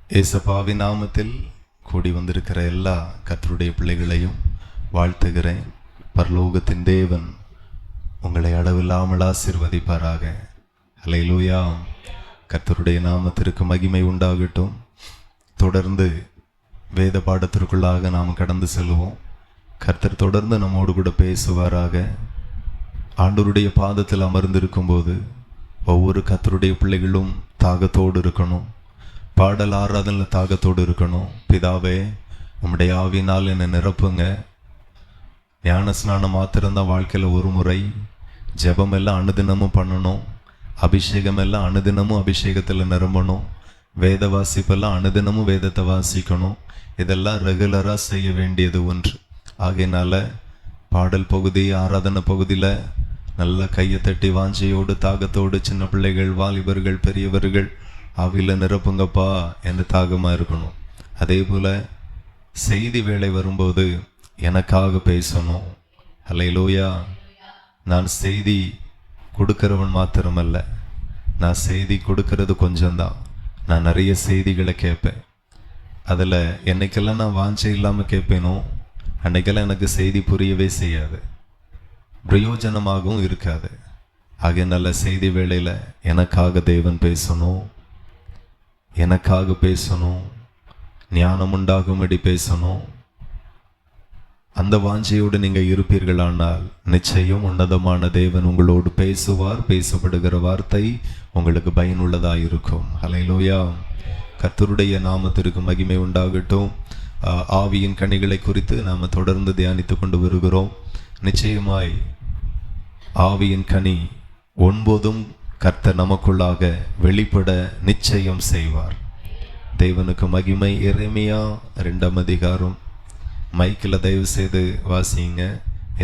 ஏசப்பாவின் நாமத்தில் கூடி வந்திருக்கிற எல்லா கர்த்தருடைய பிள்ளைகளையும் வாழ்த்துகிறேன். பரலோகத்தின் தேவன் உங்களை அளவில்லாமல் ஆசீர்வதிப்பாராக. அல்லேலூயா. கர்த்தருடைய நாமத்திற்கு மகிமை உண்டாகட்டும். தொடர்ந்து வேத பாடத்திற்குள்ளாக நாம் கடந்து செல்வோம். கர்த்தர் தொடர்ந்து நம்மோடு கூட பேசுவாராக. ஆண்டவருடைய பாதத்தில் அமர்ந்திருக்கும் போது ஒவ்வொரு கர்த்தருடைய பிள்ளைகளும் தாகத்தோடு இருக்கணும். பாடல் ஆராதனை தாகத்தோடு இருக்கணும். பிதாவே, உம்முடைய ஆவியினால் என்னை நிரப்புங்க. ஞான ஸ்நானம் மாத்திரம்தான் வாழ்க்கையில் ஒரு முறை. ஜெபம் எல்லாம் அனுதினமும் பண்ணணும். அபிஷேகம் எல்லாம் அனுதினமும் அபிஷேகத்தில் நிரம்பணும். வேத வாசிப்பெல்லாம் அனுதினமும் வேதத்தை வாசிக்கணும். இதெல்லாம் ரெகுலராக செய்ய வேண்டியது ஒன்று. ஆகையினால பாடல் பகுதி, ஆராதனை பகுதியில் நல்ல கையை தட்டி வாஞ்சையோடு தாகத்தோடு சின்ன பிள்ளைகள், வாலிபர்கள், பெரியவர்கள் ஆவியில் நிரப்புங்கப்பா என்று தாகமாக இருக்கணும். அதே போல் செய்தி வேளை வரும்போது எனக்காக பேசணும். அல்லேலூயா. நான் செய்தி கொடுக்கிறவன் மாத்திரமல்ல, நான் செய்தி கொடுக்கறது கொஞ்சம்தான். நான் நிறைய செய்திகளை கேட்பேன். அதில் என்னைக்கெல்லாம் நான் வாஞ்சை இல்லாமல் கேட்பேனோ அன்னைக்கெல்லாம் எனக்கு செய்தி புரியவே செய்யாது, பிரயோஜனமாகவும் இருக்காது. ஆகிய நல்ல செய்தி வேளையில் எனக்காக தேவன் பேசணும், எனக்காக பேசணும், ஞானம் உண்டாகும்படி பேசணும். அந்த வாஞ்சையோடு நீங்கள் இருப்பீர்களானால் நிச்சயம் உன்னதமான தேவன் உங்களோடு பேசுவார். பேசப்படுகிற வார்த்தை உங்களுக்கு பயனுள்ளதாக இருக்கும். அல்லேலூயா. கர்த்தருடைய நாமத்திற்கு மகிமை உண்டாகட்டும். ஆவியின் கனிகளை குறித்து நாம் தொடர்ந்து தியானித்து கொண்டு வருகிறோம். நிச்சயமாய் ஆவியின் கனி 9 கர்த்தர் நமக்குள்ளாக வெளிப்பட நிச்சயம் செய்வார். தேவனுக்கு மகிமை. எரேமியா 2ஆம் அதிகாரம். மைக்கில் தயவு செய்து வாசிங்க.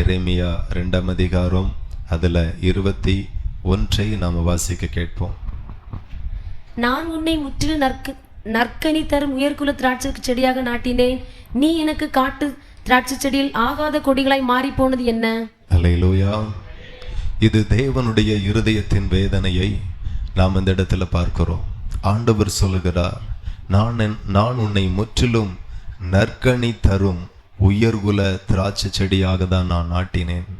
எரேமியா 2ஆம் அதிகாரம், அதில் 21 நாம் வாசிக்க கேட்போம். நான் உன்னை முற்றிலும் நற்கனி தரும் உயர்குல திராட்சை செடியாக நாட்டினேன். நீ எனக்கு காட்டு திராட்சை செடியில் ஆகாத கொடிகளாய் மாறி போனது என்ன? அல்லேலூயா. இது தேவனுடைய இருதயத்தின் வேதனையை நாம் இந்த இடத்துல பார்க்கிறோம். ஆண்டவர் சொல்லுகிறார், நான் உன்னை முற்றிலும் நற்கனி தரும் உயர்குல திராட்சை செடியாக தான் நான் நாட்டினேன்.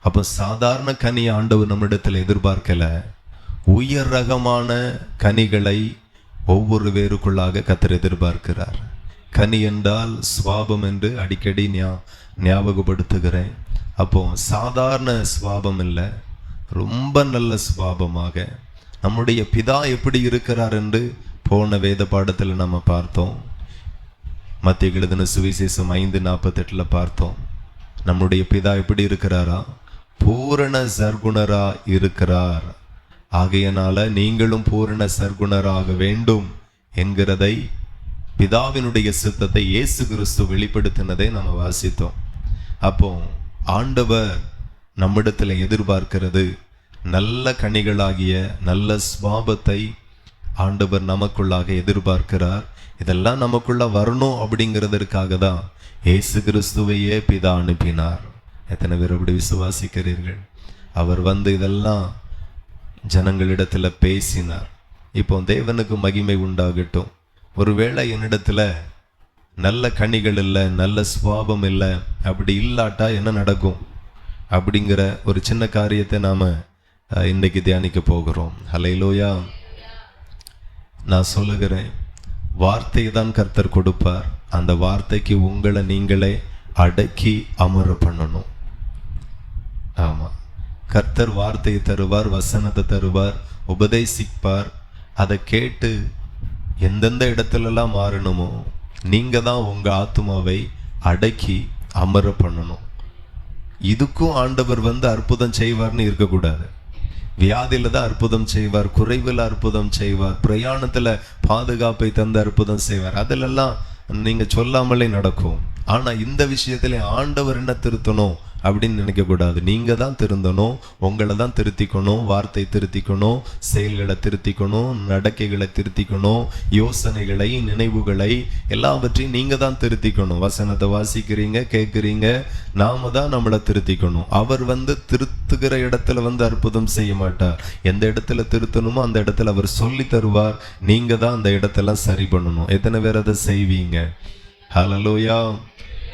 அப்போ சாதாரண கனி ஆண்டவர் நம்மிடத்தில் எதிர்பார்க்கல. உயர் ரகமான கனிகளை ஒவ்வொரு வேருக்குள்ளாக கர்த்தர் எதிர்பார்க்கிறார். கனி என்றால் சுவாபம் என்று அடிக்கடி ஞாபகப்படுத்துகிறேன். அப்போ சாதாரண சுவாபம் இல்லை, ரொம்ப நல்ல சுவாபமாக நம்முடைய பிதா எப்படி இருக்கிறார் என்று போன வேத பாடத்தில் நம்ம பார்த்தோம். மத்திய எழுதின சுவிசேஷம் 5:48 பார்த்தோம். நம்முடைய பிதா எப்படி இருக்கிறாரா? பூரண சர்க்குணரா இருக்கிறார். ஆகையினால நீங்களும் பூரண சர்க்குணராக வேண்டும் என்கிறதை, பிதாவினுடைய சித்தத்தை இயேசு கிறிஸ்து வெளிப்படுத்தினதை நம்ம வாசித்தோம். அப்போ ஆண்டவர் நம்மிடத்தில் எதிர்பார்க்கிறது நல்ல கனிகளாகிய நல்ல சுபாவத்தை ஆண்டவர் நமக்குள்ளாக எதிர்பார்க்கிறார். இதெல்லாம் நமக்குள்ள வரணும் அப்படிங்கிறதற்காக தான் இயேசு கிறிஸ்துவையே பிதா அனுப்பினார். எத்தனை பேர் அப்படி விசுவாசிக்கிறீர்கள்? அவர் வந்து இதெல்லாம் ஜனங்களிடத்தில் பேசினார். இப்போ தேவனுக்கு மகிமை உண்டாகட்டும். ஒருவேளை என்னிடத்துல நல்ல கனிகள் இல்லை, நல்ல சுபாவம் இல்லை, அப்படி இல்லாட்டா என்ன நடக்கும் அப்படிங்கிற ஒரு சின்ன காரியத்தை நாம் இன்றைக்கு தியானிக்க போகிறோம். அல்லேலூயா. நான் சொல்லுகிறேன், வார்த்தையை தான் கர்த்தர் கொடுப்பார். அந்த வார்த்தைக்கு உங்களை நீங்களே அடக்கி அமர பண்ணணும். ஆமாம், கர்த்தர் வார்த்தையை தருவார், வசனத்தை தருவார், உபதேசிப்பார். அதை கேட்டு எந்தெந்த இடத்துலலாம் மாறணுமோ நீங்கள் தான் உங்கள் ஆத்மாவை அடக்கி அமர பண்ணணும். இதுக்கும் ஆண்டவர் வந்து அற்புதம் செய்வார்னு இருக்கக்கூடாது. வியாதியில் தான் அற்புதம் செய்வார், குறைவில் அற்புதம் செய்வார், பிரயாணத்தில் பாதுகாப்பை தந்து அற்புதம் செய்வார். அதிலெல்லாம் நீங்கள் சொல்லாமலே நடக்கும். ஆனால் இந்த விஷயத்தில் ஆண்டவர் என்ன திருத்தணும் அப்படின்னு நினைக்கக்கூடாது. நீங்க தான் திருந்தணும், உங்களை தான் திருத்திக்கணும், வார்த்தை திருத்திக்கணும், செயல்களை திருத்திக்கணும், நடக்கைகளை திருத்திக்கணும், யோசனைகளை, நினைவுகளை எல்லாவற்றையும் நீங்க தான் திருத்திக்கணும். வசனத்தை வாசிக்கிறீங்க, கேட்குறீங்க, நாம தான் நம்மளை திருத்திக்கணும். அவர் திருத்துகிற இடத்துல அற்புதம் செய்ய மாட்டார். எந்த இடத்துல திருத்தணுமோ அந்த இடத்துல அவர் சொல்லி தருவார். நீங்க தான் அந்த இடத்தெல்லாம் சரி பண்ணணும். எத்தனை பேர் அதை செய்வீங்க? ஹல்லேலூயா.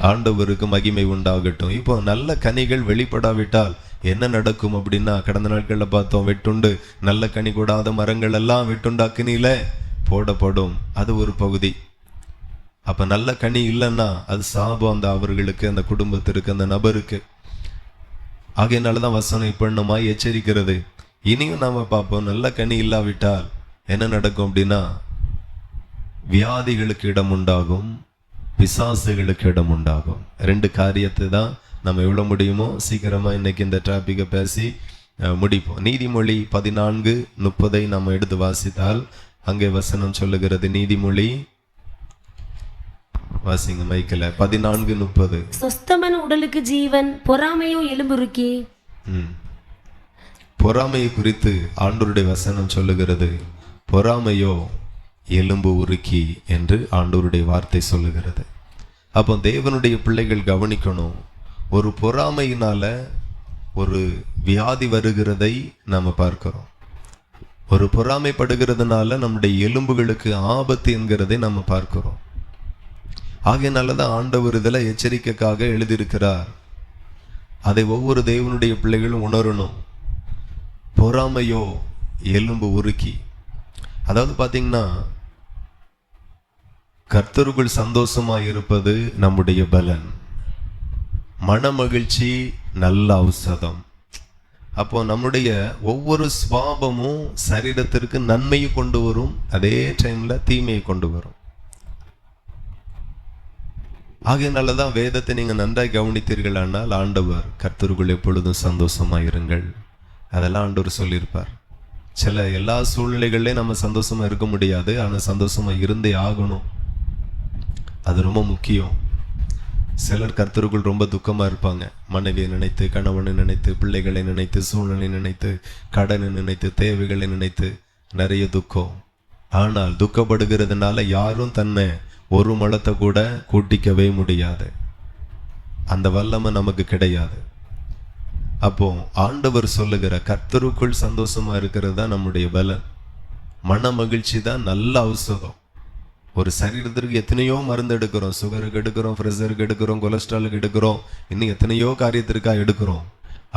ஆண்டவருக்கு மகிமை உண்டாகட்டும். இப்போ நல்ல கனிகள் வெளிப்படாவிட்டால் என்ன நடக்கும் அப்படின்னா, கடந்த நாட்களில் பார்த்தோம், வெட்டுண்டு நல்ல கனி கூடாத மரங்கள் எல்லாம் வெட்டுண்டு அக்கினியில போடப்படும். அது ஒரு பகுதி. அப்ப நல்ல கனி இல்லைன்னா அது சாபம் அந்த அவர்களுக்கு, அந்த குடும்பத்திற்கு, அந்த நபருக்கு. ஆகையினாலதான் வசனம் இப்ப எச்சரிக்கிறது. இனியும் நாம பார்ப்போம், நல்ல கனி இல்லாவிட்டால் என்ன நடக்கும் அப்படின்னா, வியாதிகளுக்கு இடம் உண்டாகும், பிசாசுகளுக்கு இடம் உண்டாகும். 2 காரியத்தை தான் நம்ம எவ்வளவு முடியுமோ சீக்கிரமா இன்னைக்கு இந்த டிராபிக்கை பேசி முடிப்போம். நீதிமொழி 14:30 நம்ம எடுத்து வாசித்தால் அங்கே வசனம் சொல்லுகிறது. நீதிமொழி வாசிங்க மைக்கில். 14:30. சொஸ்தமன் உடலுக்கு ஜீவன், பொறாமையோ எலும்புருக்கி. பொறாமையை குறித்து ஆண்டவருடைய வசனம் சொல்லுகிறது. பொறாமையோ எலும்பு உருக்கி என்று ஆண்டவருடைய வார்த்தை சொல்லுகிறது. அப்போ தேவனுடைய பிள்ளைகள் கவனிக்கணும். ஒரு பொறாமையினால ஒரு வியாதி வருகிறதை நாம பார்க்கிறோம். ஒரு பொறாமைப்படுகிறதுனால நம்முடைய எலும்புகளுக்கு ஆபத்து என்கிறதை நம்ம பார்க்கிறோம். ஆகையினாலதான் ஆண்டவர் இதில் எச்சரிக்கைக்காக எழுதியிருக்கிறார். அதை ஒவ்வொரு தேவனுடைய பிள்ளைகளும் உணரணும். பொறாமையோ எலும்பு உருக்கி. அதாவது பாத்தீங்கன்னா, கர்த்தருக்குள் சந்தோஷமாய் இருப்பது நம்முடைய பலன். மன மகிழ்ச்சி நல்ல ஔஷதம். அப்போ நம்முடைய ஒவ்வொரு சுவாபமும் சரீரத்திற்கு நன்மையை கொண்டு வரும், அதே டைம்ல தீமையை கொண்டு வரும். ஆகையினாலதான் வேதத்தை நீங்க நன்றாய் கவனித்தீர்கள். ஆனால் ஆண்டவர் கர்த்தருக்குள் எப்பொழுதும் சந்தோஷமாயிருங்கள், அதெல்லாம் ஆண்டவர் சொல்லியிருப்பார். எல்லா சூழ்நிலைகள்லயும் நம்ம சந்தோஷமா இருக்க முடியாது, ஆனா சந்தோஷமா இருந்தே ஆகணும். அது ரொம்ப முக்கியம். சிலர் கர்த்தருக்குள் ரொம்ப துக்கமா இருப்பாங்க. மனைவியை நினைத்து, கணவனை நினைத்து, பிள்ளைகளை நினைத்து, சூழ்நிலை நினைத்து, கடனை நினைத்து, தேவைகளை நினைத்து நிறைய துக்கம். ஆனால் துக்கப்படுகிறதுனால யாரும் தன்னை ஒரு முழத்தை கூட கூட்டிக்கவே முடியாது. அந்த வல்லமை நமக்கு கிடையாது. அப்போ ஆண்டவர் சொல்லுகிற கர்த்தருக்குள் சந்தோஷமா இருக்கிறது தான் நம்முடைய பலன். மன மகிழ்ச்சி தான் நல்ல ஔஷதம். ஒரு சரீரத்திற்கு எத்தனையோ மருந்து எடுக்கிறோம். சுகருக்கு எடுக்கிறோம், பிரஷருக்கு எடுக்கிறோம், கொலஸ்ட்ராலுக்கு எடுக்கிறோம், இன்னும் எத்தனையோ காரியத்திற்காக எடுக்கிறோம்.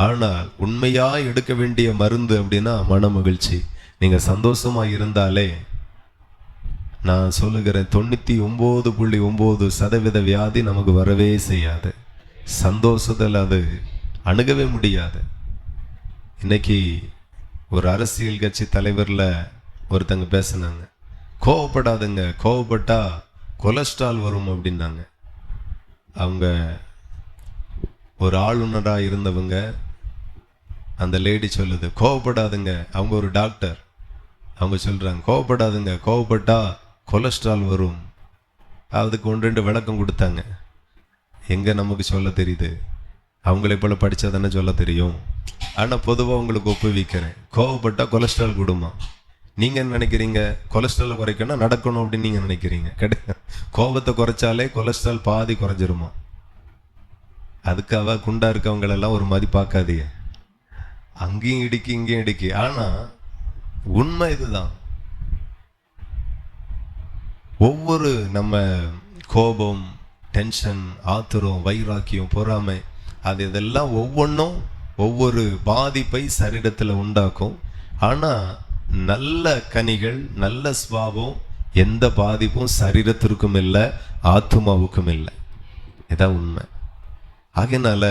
ஆனால் உண்மையா எடுக்க வேண்டிய மருந்து அப்படின்னா மன மகிழ்ச்சி. நீங்க சந்தோஷமா இருந்தாலே, நான் சொல்லுகிறேன், 99.9% வியாதி நமக்கு வரவே செய்யாது. சந்தோஷத்தில் அது அணுகவே முடியாது. இன்னைக்கு ஒரு அரசியல் கட்சி தலைவர்ல ஒருத்தங்க பேசினாங்க. கோவப்படாதுங்க, கோவப்பட்டா கொலஸ்ட்ரால் வரும் அப்படின்னாங்க. அவங்க ஒரு ஆளுநராக இருந்தவங்க, அந்த லேடி சொல்லுது கோவப்படாதுங்க. அவங்க ஒரு டாக்டர், அவங்க சொல்றாங்க கோவப்படாதுங்க, கோவப்பட்டா கொலஸ்ட்ரால் வரும். அதுக்கு 1-2 விளக்கம் கொடுத்தாங்க. எங்க நமக்கு சொல்ல தெரியுது? அவங்களை போல படிச்சா தானே சொல்ல தெரியும். ஆனா பொதுவாக உங்களுக்கு ஒப்புவிக்கிறேன், கோவப்பட்டா கொலஸ்ட்ரால் கூடுமா? நீங்க என்ன நினைக்கிறீங்க? கொலஸ்ட்ரால் குறைக்கணும் நடக்கணும் அப்படின்னு நீங்க நினைக்கிறீங்க. கோபத்தை குறைச்சாலே கொலஸ்ட்ரால் பாதி குறைஞ்சிருமா? அதுக்காக குண்டா இருக்கவங்களெல்லாம் ஒரு மாதிரி பார்க்காதீங்க. அங்கேயும் இடிக்கி இங்கேயும் இடிக்கி. ஆனா உண்மை இதுதான். ஒவ்வொரு நம்ம கோபம், டென்ஷன், ஆத்திரம், வைராக்கியம், பொறாமை, அது இதெல்லாம் ஒவ்வொன்றும் ஒவ்வொரு பாதிப்பை சரீரத்தில் உண்டாக்கும். ஆனா நல்ல கனிகள், நல்ல சுபாவம் எந்த பாதிப்பும் சரீரத்திற்கும் இல்லை, ஆத்மாவுக்கும் இல்லை. இதான் உண்மை. ஆகையினால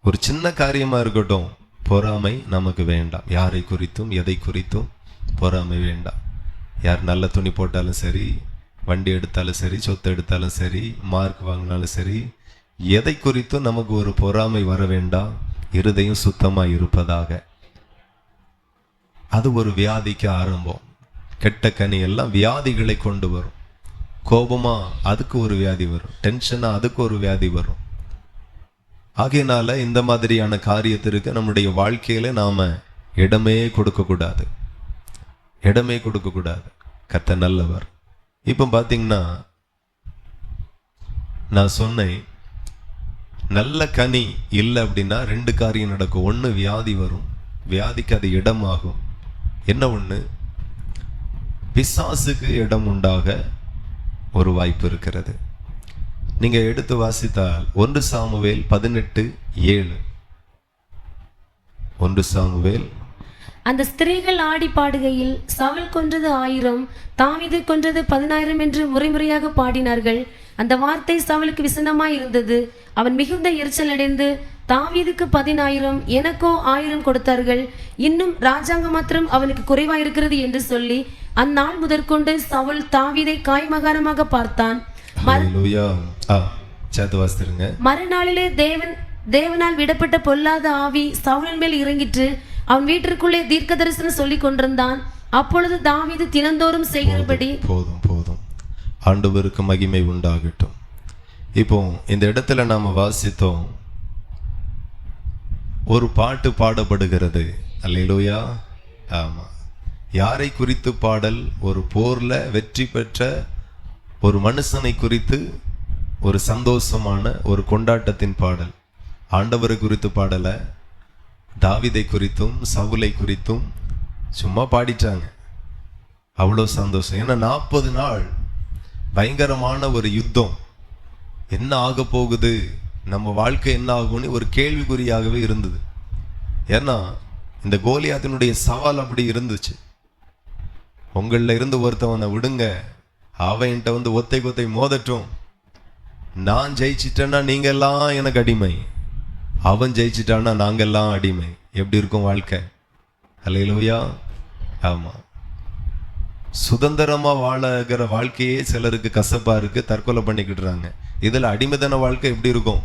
ஒரு சின்ன காரியமா இருக்கட்டும், பொறாமை நமக்கு வேண்டாம். யாரை குறித்தும் எதை குறித்தும் பொறாமை வேண்டாம். யார் நல்ல துணி போட்டாலும் சரி, வண்டி எடுத்தாலும் சரி, சொத்து எடுத்தாலும் சரி, மார்க் வாங்கினாலும் சரி, எதை குறித்தும் நமக்கு ஒரு பொறாமை வர வேண்டாம். இருதயம் சுத்தமாக இருப்பதாக. அது ஒரு வியாதிக்கு ஆரம்பம். கெட்ட கனி எல்லாம் வியாதிகளை கொண்டு வரும். கோபமா அதுக்கு ஒரு வியாதி வரும், டென்ஷனா அதுக்கு ஒரு வியாதி வரும். ஆகையினால இந்த மாதிரியான காரியத்திற்கு நம்முடைய வாழ்க்கையில நாம இடமே கொடுக்கக்கூடாது, இடமே கொடுக்கக்கூடாது. கர்த்தர் நல்லவர். இப்போ பார்த்தீங்கன்னா நான் சொன்னேன், நல்ல கனி இல்லை அப்படின்னா 2 காரியம் நடக்கும். ஒன்று வியாதி வரும், வியாதிக்கு அது இடமாகும். என்ன ஒன்று, பிசாசுக்கு இடம் உண்டாக ஒரு வாய்ப்பு இருக்கிறது. நீங்க எடுத்து வாசித்தால் 1 சாமுவேல் 18:7. 1 சாமுவேல். அந்த ஸ்திரீகள் ஆடி பாடுகையில் சவுல் கொன்றது 1000, தாவீது கொன்றது 10,000 என்று முறைமுறையாக பாடினார்கள். அந்த வார்த்தை சவுலுக்கு விசனமாய் இருந்தது. அவன் மிகுந்த எரிச்சல் அடைந்து, தாவீதுக்கு 10,000 எனக்கோ 1000 கொடுத்தார்கள், இன்னும் ராஜாங்கம் மாத்திரம் அவனுக்கு குறைவாயிருக்கிறது என்று சொல்லி அந்நாள் முதற்கொண்டு சவுல் தாவீதை காய்மகாரமாக பார்த்தான். மறுநாளிலே தேவனால் விடப்பட்ட பொல்லாத ஆவி சவுலின் மேல் இறங்கிட்டு அவன் வீட்டிற்குள்ளே தீர்க்க தரிசனம் சொல்லி கொண்டிருந்தான். அப்பொழுது தாவீது தினந்தோறும் செய்கிறபடி. போதும் போதும், ஆண்டவருக்கு மகிமை உண்டாகட்டும். இப்போ இந்த இடத்துல நாம வாசித்தோம், ஒரு பாட்டு பாடப்படுகிறது. அல்லேலூயா. ஆமா, யாரை குறித்து பாடல்? ஒரு போர்ல வெற்றி பெற்ற ஒரு மனுஷனை குறித்து ஒரு சந்தோஷமான ஒரு கொண்டாட்டத்தின் பாடல். ஆண்டவரை குறித்து பாடல, தாவீதை குறித்தும் சவுலை குறித்தும் சும்மா பாடிட்டாங்க. அவ்வளோ சந்தோஷம். ஏன்னா 40 நாள் பயங்கரமான ஒரு யுத்தம். என்ன ஆக போகுது, நம்ம வாழ்க்கை என்ன ஆகும்னு ஒரு கேள்விக்குறியாகவே இருந்தது. ஏன்னா இந்த கோலியாத்தினுடைய சவால் அப்படி இருந்துச்சு. உங்களில் இருந்து ஒருத்தவனை விடுங்க, அவன்கிட்ட வந்து ஒத்தை கொத்தை மோதட்டும். நான் ஜெயிச்சிட்டேன்னா நீங்க எல்லாம் எனக்கு அடிமை, அவன் ஜெயிச்சிட்டான்னா நாங்கெல்லாம் அடிமை. எப்படி இருக்கும் வாழ்க்கை? அல்லேலூயா. ஆமா, சுதந்திரமா வாழகிற வாழ்க்கையே சிலருக்கு கசப்பா இருக்கு, தற்கொலை பண்ணிக்கிட்டுறாங்க. இதுல அடிமைதான வாழ்க்கை எப்படி இருக்கும்?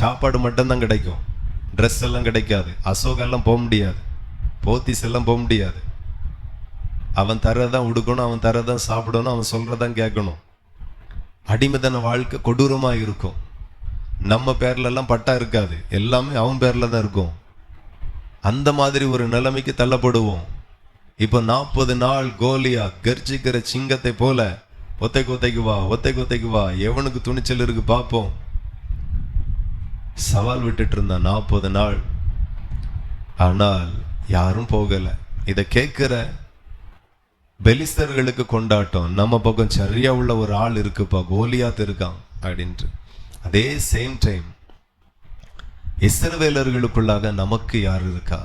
சாப்பாடு மட்டும்தான் கிடைக்கும், ட்ரெஸ் எல்லாம் கிடைக்காது, அசோகெல்லாம் போக முடியாது, போத்திஸ் எல்லாம் போக முடியாது. அவன் தரதான் உடுக்கணும், அவன் தரதான் சாப்பிடணும், அவன் சொல்றதான் கேட்கணும். அடிமைதான வாழ்க்கை கொடூரமா இருக்கும். நம்ம பேர்ல எல்லாம் பட்டா இருக்காது, எல்லாமே அவன் பேர்ல தான் இருக்கும். அந்த மாதிரி ஒரு நிலைமைக்கு தள்ளப்படுவோம். இப்போ 40 நாள் கோலியா கர்ஜிக்கிற சிங்கத்தை போல ஒத்தை கொத்தைக்கு வா, ஒத்தை கொத்தைக்கு வா, எவனுக்கு துணிச்சல் இருக்கு பார்ப்போம், சவால் விட்டுட்டு இருந்தான் 40 நாள். ஆனால் யாரும் போகல. இதை கேட்கிற பெலிஸ்தர்களுக்கு கொண்டாட்டம், நம்ம பக்கம் சரியா உள்ள ஒரு ஆள் இருக்குப்பா, கோலியாத் இருக்கான் அப்படின்ட்டு. அதே சேம் டைம் இஸ்ரவேலர்களுக்குள்ளாக நமக்கு யார் இருக்கா?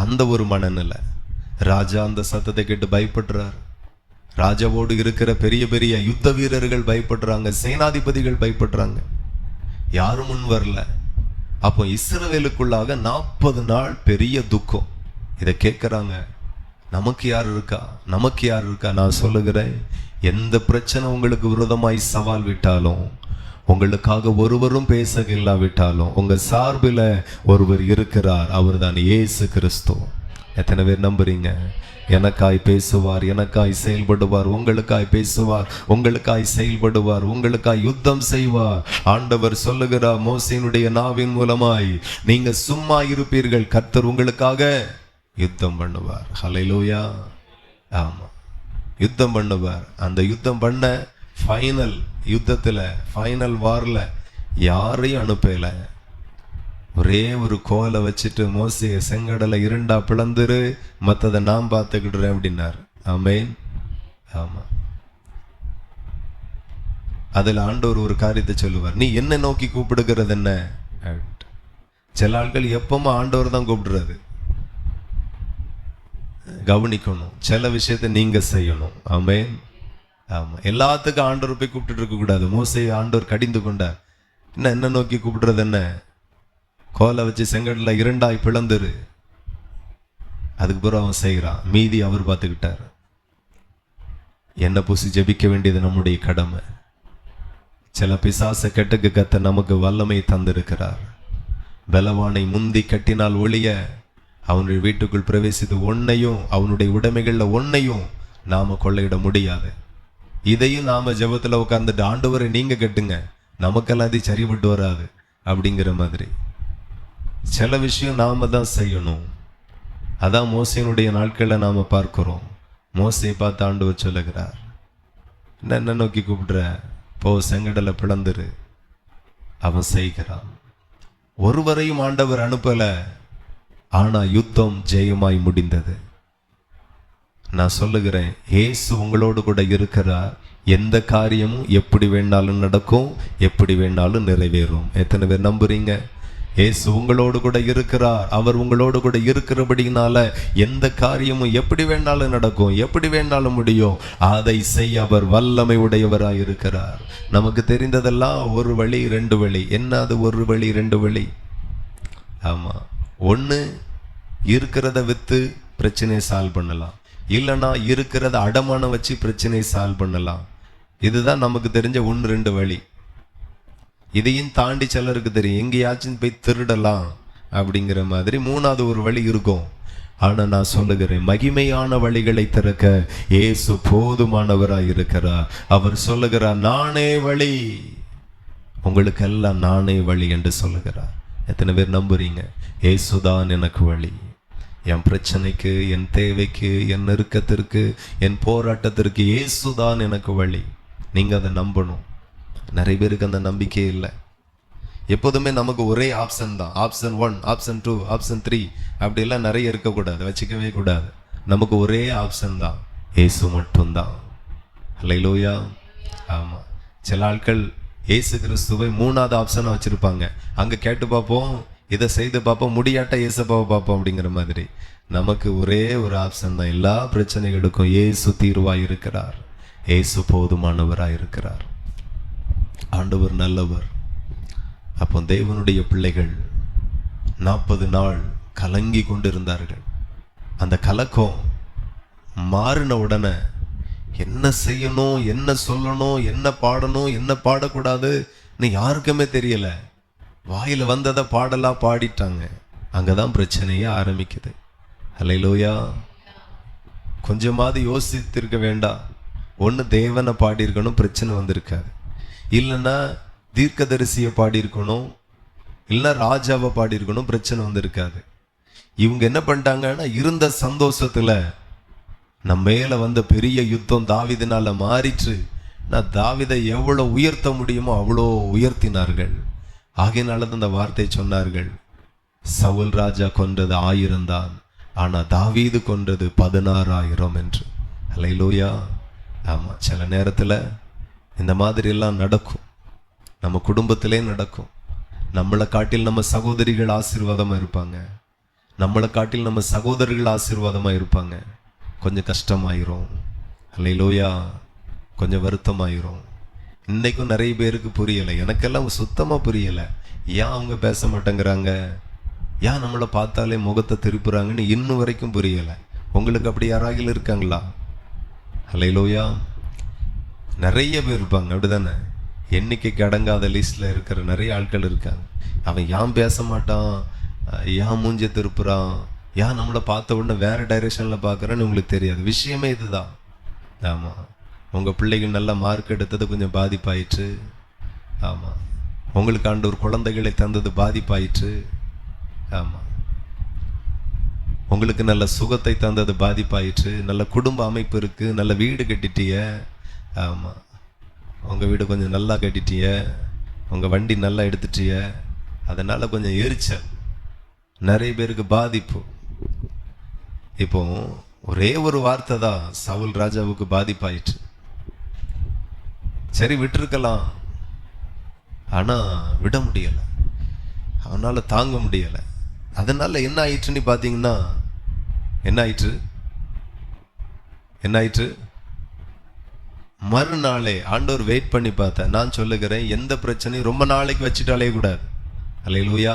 அந்த ஒரு மனநிலை. ராஜா அந்த சத்தத்தை கேட்டு பயப்படுறார். ராஜாவோடு இருக்கிற பெரிய பெரிய யுத்த வீரர்கள் பயப்படுறாங்க, சேனாதிபதிகள் பயப்படுறாங்க, யாரும் முன் வரல. அப்போ இஸ்ரவேலுக்குள்ளாக 40 நாள் பெரிய துக்கம். இதை கேட்கிறாங்க, நமக்கு யார் இருக்கா, நமக்கு யார் இருக்கா? நான் சொல்லுகிறேன், எந்த பிரச்சனை உங்களுக்கு விரோதமாய் சவால் விட்டாலும், உங்களுக்காக ஒருவரும் பேச இல்லாவிட்டாலும், உங்க சார்பில் ஒருவர் இருக்கிறார், அவர் தான் இயேசு கிறிஸ்து. எத்தனை பேர் நம்புறீங்க? எனக்காய் பேசுவார், எனக்காய் செயல்படுவார், உங்களுக்காய் பேசுவார், உங்களுக்காய் செயல்படுவார், உங்களுக்காய் யுத்தம் செய்வார். ஆண்டவர் சொல்லுகிறார் மோசேயினுடைய நாவின் மூலமாய், நீங்க சும்மா இருப்பீர்கள், கர்த்தர் உங்களுக்காக யுத்தம் பண்ணுவார். ஹல்லேலூயா. ஆமா, யுத்தம் பண்ணுவார். அந்த யுத்தம் பண்ண ஃபைனல் யுத்தத்துல, ஃபைனல் வார்ல யாரையும் அனுப்பல. ஒரே ஒரு கோலை வச்சுட்டு மோசே செங்கடலை 2 பிளந்துரு, மற்றதை நான் பார்த்துக்கிடுறேன் அப்படின்னார். ஆமென். ஆமா, அதுல ஆண்டவர் ஒரு காரியத்தை சொல்லுவார், நீ என்ன நோக்கி கூப்பிடுகிறது என்ன? சில ஆட்கள் எப்பவுமே ஆண்டவர் தான் கூப்பிடுறது. கவனிக்கணும், சில விஷயத்தை நீங்க செய்யணும். ஆமென். ஆமா, எல்லாத்துக்கும் ஆண்டவர் போய் கூப்பிட்டு இருக்க கூடாது. மோசே ஆண்டவர் கடிந்து கொண்டார். என்ன நோக்கி கூப்பிடுறது என்ன? கோலை வச்சு செங்கடல 2 பிளந்துரு. அதுக்கு பிறகு அவன் செய்கிறான், மீதி அவர் பார்த்துக்கிட்டார். என்ன பூசி ஜெபிக்க வேண்டியது நம்முடைய கடமை. சில பிசாச கெட்டுக்கு கத்த நமக்கு வல்லமை தந்திருக்கிறார். பலவானை முந்தி கட்டினால் ஒழிய அவனுடைய வீட்டுக்குள் பிரவேசித்து ஒன்னையும், அவனுடைய உடைமைகள்ல ஒன்னையும் நாம கொள்ளையிட முடியாது. இதையும் நாம ஜெபத்துல உட்கார்ந்துட்டு, ஆண்டவரை நீங்க கட்டுங்க, நமக்கெல்லாம் அது சரிபட்டு வராது, அப்படிங்கிற மாதிரி சில விஷயம் நாம தான் செய்யணும். அதான் மோசையினுடைய நாட்களை நாம பார்க்கிறோம். மோசையை பார்த்து ஆண்டவர் சொல்லுகிறார், என்ன நோக்கி கூப்பிடுற, போ செங்கடலை பிளந்துரு. அவன் செய்கிறான். ஒருவரையும் ஆண்டவர் அனுப்பல, ஆனா யுத்தம் ஜெயமாய் முடிந்தது. நான் சொல்லுகிறேன், இயேசு உங்களோடு கூட இருக்கிறார். எந்த காரியமும் எப்படி வேணாலும் நடக்கும், எப்படி வேணாலும் நிறைவேறும். எத்தனை பேர் நம்புறீங்க? இயேசு உங்களோடு கூட இருக்கிறார். அவர் உங்களோடு கூட இருக்கிறபடினால எந்த காரியமும் எப்படி வேணாலும் நடக்கும், எப்படி வேணாலும் முடியும். அதை செய்ய அவர் வல்லமை உடையவராய் இருக்கிறார். நமக்கு தெரிந்ததெல்லாம் ஒரு வழி ரெண்டு வழி. என்ன அது ஒரு வழி ரெண்டு வழி? ஆமா, ஒன்று இருக்கிறத வித்து பிரச்சனையை சால்வ் பண்ணலாம், இல்லைன்னா இருக்கிறத அடமானம் வச்சு பிரச்சனையை சால்வ் பண்ணலாம். இதுதான் நமக்கு தெரிஞ்ச ஒன்று ரெண்டு வழி. இதையும் தாண்டி சிலருக்கு தெரியும், எங்கேயாச்சும் போய் திருடலாம் அப்படிங்கிற மாதிரி மூணாவது ஒரு வழி இருக்கும். ஆனா நான் சொல்லுகிறேன், மகிமையான வழிகளை திறக்க இயேசு போதுமானவராய் இருக்கிறார். அவர் சொல்லுகிறார், நானே வழி, உங்களுக்கெல்லாம் நானே வழி என்று சொல்லுகிறார். எத்தனை பேர் நம்புறீங்க? இயேசுதான் எனக்கு வழி. என் பிரச்சனைக்கு, என் தேவைக்கு, என் நெருக்கத்திற்கு, என் போராட்டத்திற்கு இயேசுதான் எனக்கு வழி. நீங்க அதை நம்பணும். நிறைய பேருக்கு அந்த நம்பிக்கையே இல்லை. எப்போதுமே நமக்கு ஒரே ஆப்ஷன் தான். ஆப்ஷன் 1, ஆப்ஷன் 2, ஆப்ஷன் 3 அப்படிலாம் நிறைய இருக்கக்கூடாது, வச்சுக்கவே கூடாது. நமக்கு ஒரே ஆப்ஷன் தான், இயேசு மட்டும்தான். அல்லேலூயா. ஆமா, சில ஆட்கள் இயேசு கிறிஸ்துவை மூணாவது ஆப்ஷனாக வச்சிருப்பாங்க. அங்கே கேட்டு பார்ப்போம், இதை செய்து பார்ப்போம், முடியாட்ட இயேசப்பாவை பார்ப்போம் அப்படிங்கிற மாதிரி. நமக்கு ஒரே ஒரு ஆப்ஷன் தான். எல்லா பிரச்சனைகளுக்கும் இயேசு தீர்வாய் இருக்கிறார். இயேசு போதுமானவராய் இருக்கிறார். ஆண்டவர் நல்லவர். அப்போ தேவனுடைய பிள்ளைகள் 40 நாள் கலங்கி கொண்டிருந்தார்கள். அந்த கலக்கம் மாறின உடனே என்ன செய்யணும், என்ன சொல்லணும், என்ன பாடணும், என்ன பாடக்கூடாதுன்னு யாருக்குமே தெரியல. வாயில வந்ததை பாடலா பாடிட்டாங்க. அங்கதான் பிரச்சனையே ஆரம்பிக்குது. அல்லேலூயா. கொஞ்சமாவது யோசித்திருக்க வேண்டாம். ஒன்று தேவனை பாடியிருக்கணும், பிரச்சனை வந்திருக்காது. இல்லைன்னா தீர்க்கதரிசியை பாடியிருக்கணும், இல்லைன்னா ராஜாவை பாடியிருக்கணும், பிரச்சனை வந்திருக்காது. இவங்க என்ன பண்ணிட்டாங்கன்னா, இருந்த சந்தோஷத்துல நம்ம மேல வந்த பெரிய யுத்தம் தாவீதினால மாறிற்று. நான் தாவீதை எவ்வளவு உயர்த்த முடியுமோ அவ்வளோ உயர்த்தினார்கள். ஆகையினால அந்த வார்த்தை சொன்னார்கள், சவுல் ராஜா கொன்றது 1000 தான், ஆனா தாவீது கொன்றது 16,000 என்று. அல்லேலூயா. ஆமா, சில நேரத்துல இந்த மாதிரி எல்லாம் நடக்கும். நம்ம குடும்பத்திலே நடக்கும். நம்மளை காட்டில் நம்ம சகோதரிகள் ஆசீர்வாதமா இருப்பாங்க, நம்மளை காட்டில் நம்ம சகோதரர்கள் ஆசீர்வாதமா இருப்பாங்க. கொஞ்சம் கஷ்டமாயிரும். அல்லேலூயா. கொஞ்சம் வருத்தமாயிரும். இன்னைக்கும் நிறைய பேருக்கு புரியலை. எனக்கெல்லாம் சுத்தமா புரியலை. ஏன் அவங்க பேச மாட்டேங்கிறாங்க, ஏன் நம்மளை பார்த்தாலே முகத்தை திருப்புறாங்கன்னு இன்னும் வரைக்கும் புரியலை. உங்களுக்கு அப்படி யாராகிலும் இருக்காங்களா? அல்லேலூயா. நிறைய பேர் இருப்பாங்க, அப்படிதானே? எண்ணிக்கைக்கு அடங்காத லிஸ்ட்ல இருக்கிற நிறைய ஆட்கள் இருக்காங்க. அவன் ஏன் பேச மாட்டான், ஏன் மூஞ்ச திருப்புறான், ஏன் நம்மளை பார்த்த உடனே வேற டைரெக்ஷன்ல பார்க்குறேன்னு உங்களுக்கு தெரியாது. விஷயமே இதுதான். ஆமா, உங்க பிள்ளைகள் நல்ல மார்க் எடுத்தது கொஞ்சம் பாதிப்பாயிற்று. ஆமா, உங்களுக்கு ஆண்டவர் குழந்தைகளை தந்தது பாதிப்பாயிற்று. ஆமா, உங்களுக்கு நல்ல சுகத்தை தந்தது பாதிப்பாயிற்று. நல்ல குடும்ப அமைப்பு இருக்கு, நல்ல வீடு கட்டிட்டிய. ஆமா, உங்க வீடு கொஞ்சம் நல்லா கட்டிட்டிய, உங்க வண்டி நல்லா எடுத்துட்டிய. அதனால கொஞ்சம் எரிச்சல், நிறைய பேருக்கு பாதிப்பு. இப்போ ஒரே ஒரு வார்த்தை தான் சவுல் ராஜாவுக்கு பாதிப்பாயிற்று. சரி, விட்டுருக்கலாம், ஆனா விட முடியல, அவனால தாங்க முடியல. அதனால என்ன ஆயிற்றுன்னு பாத்தீங்கன்னா, என்ன ஆயிற்று? மறுநாளே ஆண்டவர் வெயிட் பண்ணி பார்த்தேன். நான் சொல்லுகிறேன், எந்த பிரச்சனையும் ரொம்ப நாளைக்கு வச்சுட்டாலே கூடாது. அல்லேலூயா.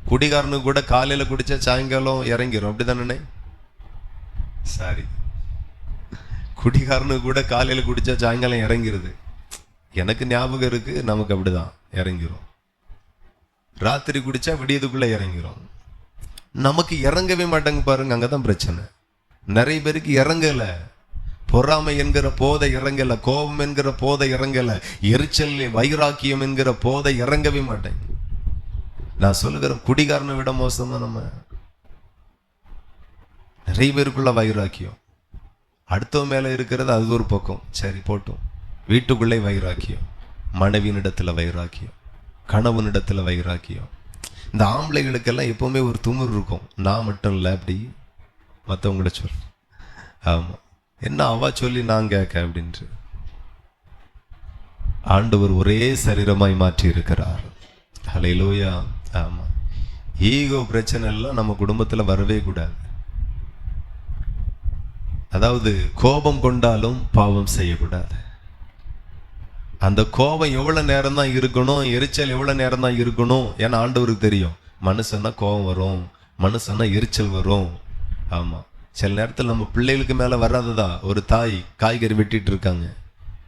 குடிகாரனுக்கு கூட காலையில குடிச்சா சாயங்காலம் இறங்கிரும், அப்படிதானே? சாரி, குடிகாரனுக்கு கூட காலையில குடிச்சா சாயங்காலம் இறங்கிருது. எனக்கு ஞாபகம் இருக்கு, நமக்கு அப்படிதான் இறங்கிரும். ராத்திரி குடிச்சா விடியதுக்குள்ள இறங்கிரும். நமக்கு இறங்கவே மாட்டாங்க பாருங்க, அங்கதான் பிரச்சனை. நிறைய பேருக்கு இறங்கல. பொறாமை என்கிற போதை இறங்கல, கோபம் என்கிற போதை இறங்கல, எரிச்சல் வைராக்கியம் என்கிற போதை இறங்கவே மாட்டேங்க. நான் சொல்லுகிறேன், குடிகாரனை விட மோசமா நம்ம. நிறைய பேருக்குள்ள வைராக்கியம், அடுத்தவன் மேல இருக்கிறது அது ஒரு பக்கம், சரி போட்டும். வீட்டுக்குள்ளே வைராக்கியம், மனைவியினிடத்துல வைராக்கியம், கணவனிடத்துல வைராக்கியம். இந்த ஆம்பளைகளுக்கெல்லாம் எப்பவுமே ஒரு துமுறு இருக்கும். நான் மட்டும் இல்லை, அப்படி மற்றவங்கள சொல். ஆமா, என்ன அவ சொல்லி நான் கேட்க அப்படின்ட்டு. ஆண்டவர் ஒரே சரீரமாய் மாற்றி இருக்கிறார். ஹல்லேலூயா. ஆமா, ஈகோ பிரச்சனை எல்லாம் நம்ம குடும்பத்துல வரவே கூடாது. அதாவது கோபம் கொண்டாலும் பாவம் செய்யக்கூடாது. அந்த கோபம் எவ்வளவு நேரம் தான் இருக்கணும், எரிச்சல் எவ்வளவு நேரம் தான் இருக்கணும். ஏன்னா ஆண்டவருக்கு தெரியும், மனுஷன்னா கோபம் வரும், மனுஷன்னா எரிச்சல் வரும். ஆமா, சில நேரத்தில் நம்ம பிள்ளைகளுக்கு மேல வராததா. ஒரு தாய் காய்கறி வெட்டிட்டு இருக்காங்க,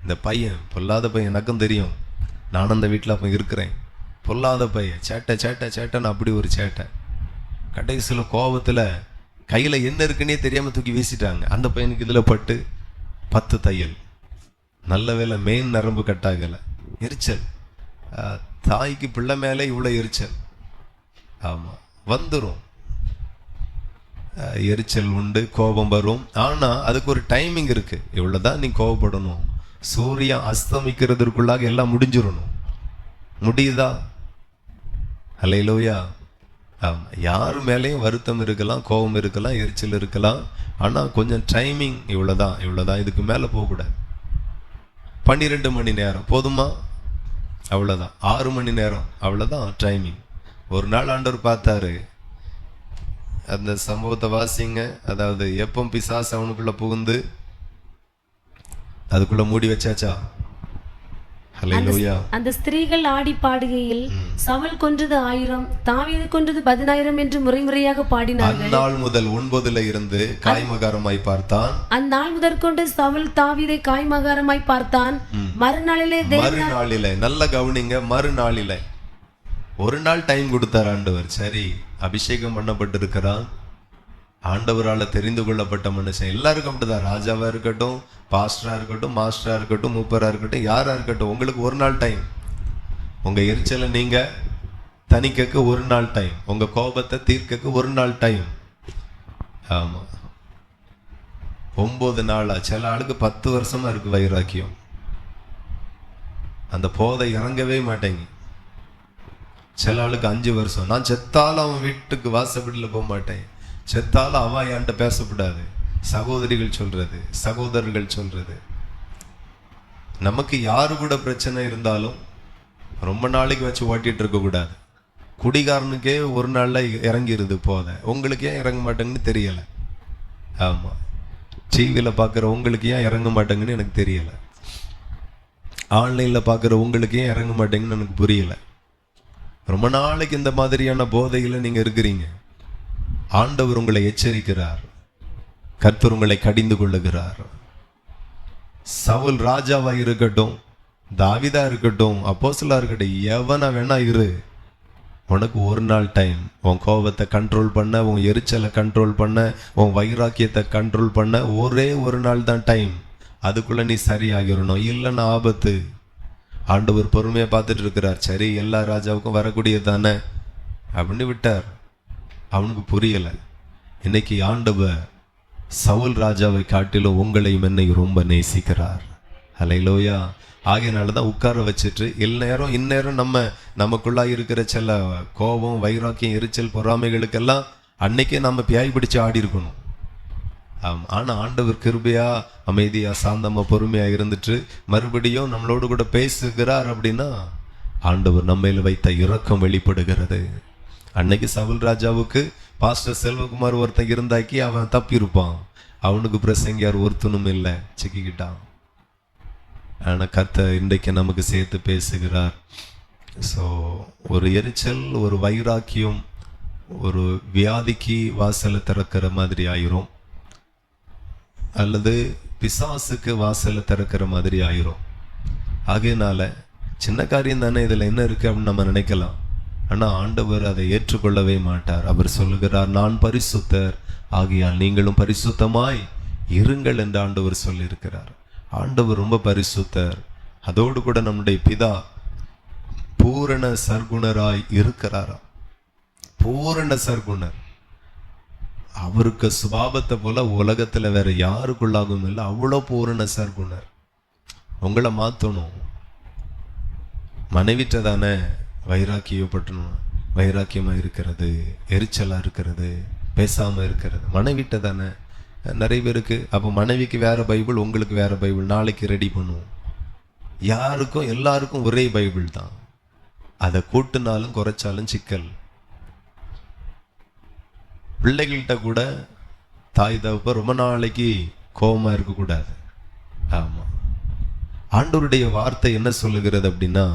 இந்த பையன் பொல்லாத பையன், எனக்கும் தெரியும், நானும் அந்த வீட்டில் அப்போ இருக்கிறேன். பொல்லாத பையன், சேட்டை சேட்டை சேட்டைன்னு அப்படி ஒரு சேட்டை. கடைசியில் கோபத்தில் கையில் என்ன இருக்குன்னே தெரியாமல் தூக்கி வீசிட்டாங்க. அந்த பையனுக்கு இதில் பட்டு 10 தையல். நல்ல வேலை மெயின் நரம்பு கட்டாகலை. எரிச்சல், தாய்க்கு பிள்ளை மேலே இவ்வளோ எரிச்சல். ஆமாம், வந்துடும், எரிச்சல் உண்டு, கோபம் வரும். ஆனால் அதுக்கு ஒரு டைமிங் இருக்கு. இவ்வளோதான் நீ கோபப்படணும். சூரியன் அஸ்தமிக்கிறதுக்குள்ளாக எல்லாம் முடிஞ்சிடணும். முடியுதா? ஹல்லேலூயா. ஆமாம், யார் மேலேயும் வருத்தம் இருக்கலாம், கோபம் இருக்கலாம், எரிச்சல் இருக்கலாம். ஆனால் கொஞ்சம் டைமிங், இவ்வளோதான் இவ்வளோதான், இதுக்கு மேலே போகக்கூடாது. 12 மணி நேரம் போதுமா? அவ்வளோதான். 6 மணி நேரம் அவ்வளோதான் டைமிங். ஒரு நாள் ஆண்டவர் பார்த்தாரு, அந்த சம்பவத்தை வாசிங்க. அதாவது எப்போ பிசாசு அவனுக்குள்ள புகுந்து அதுக்குள்ள மூடி வச்சாச்சா? ஹல்லேலூயா. அந்த ஸ்திரீகள் ஆடி பாடுகையில் சவுல் கொன்றது 1000, தாவீது கொன்றது 10000 என்று முறைமுறையாக பாடினார்கள். அந்நாள் முதல் 9 இருந்து காய்மகாரமாய் பார்த்தான். அந்நாள் முதற்கொண்டு சவுல் தாவீதை காய்மகாரமாய் பார்த்தான். மறுநாளிலே நல்ல கவனிங்க, மறுநாளிலே ஒரு நாள் டைம் கொடுத்தார் ஆண்டவர். சரி, அபிஷேகம் பண்ணப்பட்டிருக்கிறான், ஆண்டவரால் தெரிந்து கொள்ளப்பட்ட மனுஷன். எல்லாருக்கும் அப்படிதான், ராஜாவா இருக்கட்டும், பாஸ்டரா இருக்கட்டும், மாஸ்டரா இருக்கட்டும், மூப்பரா இருக்கட்டும், யாரா இருக்கட்டும், உங்களுக்கு ஒரு நாள் டைம். உங்க எரிச்சலை நீங்க தணிக்க ஒரு நாள் டைம், உங்க கோபத்தை தீர்க்க ஒரு நாள் டைம். ஆமா, 9 நாளா. சில ஆளுக்கு 10 வருஷமா இருக்கு வைராக்கியம். அந்த போதை இறங்கவே மாட்டேங்க. சில ஆளுக்கு 5 வருஷம். நான் செத்தாலும் அவன் வீட்டுக்கு வாசப்படியில் போக மாட்டேன், செத்தாலும் அவன் என்கிட்ட பேசக்கூடாது. சகோதரிகள் சொல்றது, சகோதரர்கள் சொல்றது. நமக்கு யாரு கூட பிரச்சனை இருந்தாலும் ரொம்ப நாளைக்கு வச்சு ஓட்டிட்டு இருக்க கூடாது. குடிகாரனுக்கே ஒரு நாள்ல இறங்கிருது போத, உங்களுக்கு ஏன் இறங்க மாட்டேங்கன்னு தெரியல. ஆமா, டிவியில பாக்குற உங்களுக்கு ஏன் இறங்க மாட்டேங்கன்னு எனக்கு தெரியல. ஆன்லைன்ல பாக்குற உங்களுக்கு ஏன் இறங்க மாட்டேங்கன்னு எனக்கு புரியல. ரொம்ப நாளைக்கு இந்த மாதிரியான போதையில நீங்க இருக்கிறீங்க. ஆண்டவர் உங்களை எச்சரிக்கிறார், கர்த்தர் உங்களை கடிந்து கொள்ளுகிறார். சவுல் ராஜாவா இருக்கட்டும், தாவீதா இருக்கட்டும், அப்போஸ்தலரா இருக்கட்டும், எவனா வேணா இரு, உனக்கு ஒரு நாள் டைம். உன் கோபத்தை கண்ட்ரோல் பண்ண, உன் எரிச்சலை கண்ட்ரோல் பண்ண, உன் வைராக்கியத்தை கண்ட்ரோல் பண்ண ஒரே ஒரு நாள் தான் டைம். அதுக்குள்ள நீ சரியாகிடணும், இல்லைன்னா ஆபத்து. ஆண்டவர் பொறுமையை பார்த்துட்டு இருக்கிறார். சரி, எல்லா ராஜாவுக்கும் வரக்கூடியது தானே அப்படின்னு விட்டார். அவனுக்கு புரியலை. இன்னைக்கு ஆண்டவர் சவுல் ராஜாவை காட்டிலும் உங்களையும் என்னை ரொம்ப நேசிக்கிறார். ஹல்லேலூயா. ஆகையினால தான் உட்கார வச்சுட்டு இந்நேரம் நமக்குள்ளா இருக்கிற சில கோபம், வைராக்கியம், எரிச்சல், பொறாமைகளுக்கெல்லாம் அன்னைக்கே நம்ம பியாய் பிடிச்சு ஆடி இருக்கணும். ஆனா ஆண்டவர் கிருபையா, அமைதியா, சாந்தமா, பொறுமையா இருந்துட்டு மறுபடியும் நம்மளோடு கூட பேசுகிறார். அப்படின்னா ஆண்டவர் நம்மையில வைத்த இரக்கம் வெளிப்படுகிறது. அன்னைக்கு சவுல் ராஜாவுக்கு பாஸ்டர் செல்வகுமார் ஒருத்தன் இருந்தாக்கி அவன் தப்பியிருப்பான். அவனுக்கு பிரசங்கியார் ஒருத்தனும் இல்லை, சிக்கிக்கிட்டான். ஆனா கர்த்தர் இன்றைக்கு நமக்கு சேர்த்து பேசுகிறார். ஸோ ஒரு எரிச்சல், ஒரு வைராக்கியம், ஒரு வியாதிக்கு வாசலை திறக்கிற மாதிரி ஆயிரும், அல்லது பிசாசுக்கு வாசலை திறக்கிற மாதிரி ஆயிரும். ஆகையினால சின்ன காரியம் தானே, இதில் என்ன இருக்கு அப்படின்னு நம்ம நினைக்கலாம். ஆனால் ஆண்டவர் அதை ஏற்றுக்கொள்ளவே மாட்டார். அவர் சொல்லுகிறார், நான் பரிசுத்தர், ஆகையால் நீங்களும் பரிசுத்தமாய் இருங்கள் என்று ஆண்டவர் சொல்லியிருக்கிறார். ஆண்டவர் ரொம்ப பரிசுத்தர். அதோடு கூட நம்முடைய பிதா பூரண சர்க்குணராய் இருக்கிறாராம். பூரண சர்க்குணர். அவருக்கு சுபாவத்தை போல உலகத்துல வேற யாருக்குள்ளாகவும் இல்லை. அவ்வளோ பூரண சர்க்குணர். உங்களை மாற்றணும். மனைவிட்ட தானே வைராக்கியப்பட்டணும், வைராக்கியமாக இருக்கிறது, எரிச்சலாக இருக்கிறது, பேசாமல் இருக்கிறது மனைவிட்ட தானே. நிறைய பேருக்கு அப்போ மனைவிக்கு வேற பைபிள், உங்களுக்கு வேற பைபிள், நாளைக்கு ரெடி பண்ணுவோம். யாருக்கும் எல்லாருக்கும் ஒரே பைபிள் தான். அதை கூட்டினாலும் குறைச்சாலும் சிக்கல். பிள்ளைகள்கிட்ட கூட தாய் தகப்ப ரொம்ப நாளைக்கு கோபமாக இருக்கக்கூடாது. ஆமாம். ஆண்டவருடைய வார்த்தை என்ன சொல்லுகிறது அப்படின்னா,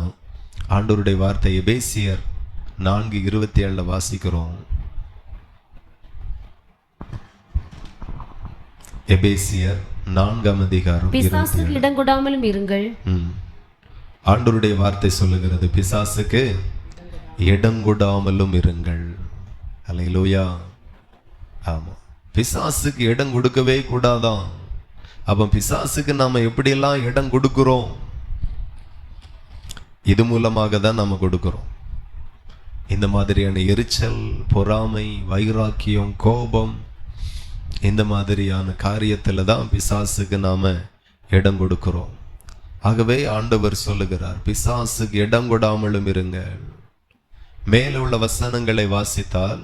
ஆண்டவருடைய வார்த்தை எபேசியர் 4:27 வாசிக்கிறோம். எபேசியர் 4 பிசாசுக்கு இடம் கொடாமலும் இருங்கள். ஆண்டவருடைய வார்த்தை சொல்லுகிறது, பிசாசுக்கு இடம் கொடாமலும் இருங்கள். அல்லேலூயா. ஆமா, பிசாசுக்கு இடம் கொடுக்கவே கூடாதான். அப்ப பிசாசுக்கு நாம எப்படியெல்லாம் இடம் கொடுக்கிறோம், இது மூலமாக தான் நாம கொடுக்கிறோம். இந்த மாதிரியான எரிச்சல், பொறாமை, வைராக்கியம், கோபம், இந்த மாதிரியான காரியத்துல தான் பிசாசுக்கு நாம இடம் கொடுக்கிறோம். ஆகவே ஆண்டவர் சொல்லுகிறார், பிசாசுக்கு இடம் கொடாமலும் இருங்கள். மேல உள்ள வசனங்களை வாசித்தால்,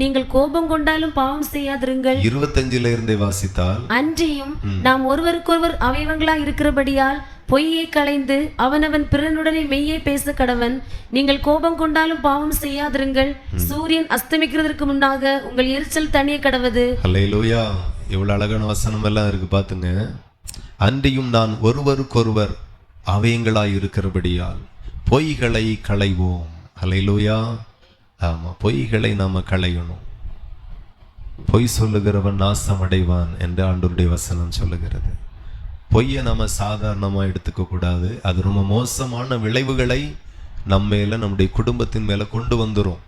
நீங்கள் கோபம் கொண்டாலும் பாவம் செய்யாதிருங்கள். 25 இருந்தே வாசித்தால், அன்றியும் நாம் ஒருவருக்கொருவர் அவயவங்களா இருக்கிறபடியால் பொய்யை களைந்து அவனவன் பிறனுடனே மெய்யை பேச கடவன். நீங்கள் கோபம் கொண்டாலும் பாவம் செய்யாதிருங்கள். சூரியன் அஸ்தமிக்கிறதுக்கு முன்னாக உங்கள் எரிச்சல் தணிய கடவது. அல்லேலூயா. இவ்வளவு அழகான வசனம் எல்லாம் இருக்கு பாத்துங்க. அன்றியும் நான் ஒருவருக்கொருவர் அவயங்களாய் இருக்கிறபடியால் பொய்களை களைவோம். அல்லேலூயா. ஆமா, பொய்களை நாம களையணும். பொய் சொல்லுகிறவன் நாசம் அடைவான் என்று ஆண்டவருடைய வசனம் சொல்லுகிறது. பொய்யை நாம சாதாரணமா எடுத்துக்க கூடாது. அது ரொம்ப மோசமான விளைவுகளை நம்ம மேல, நம்முடைய குடும்பத்தின் மேல கொண்டு வந்துரும்.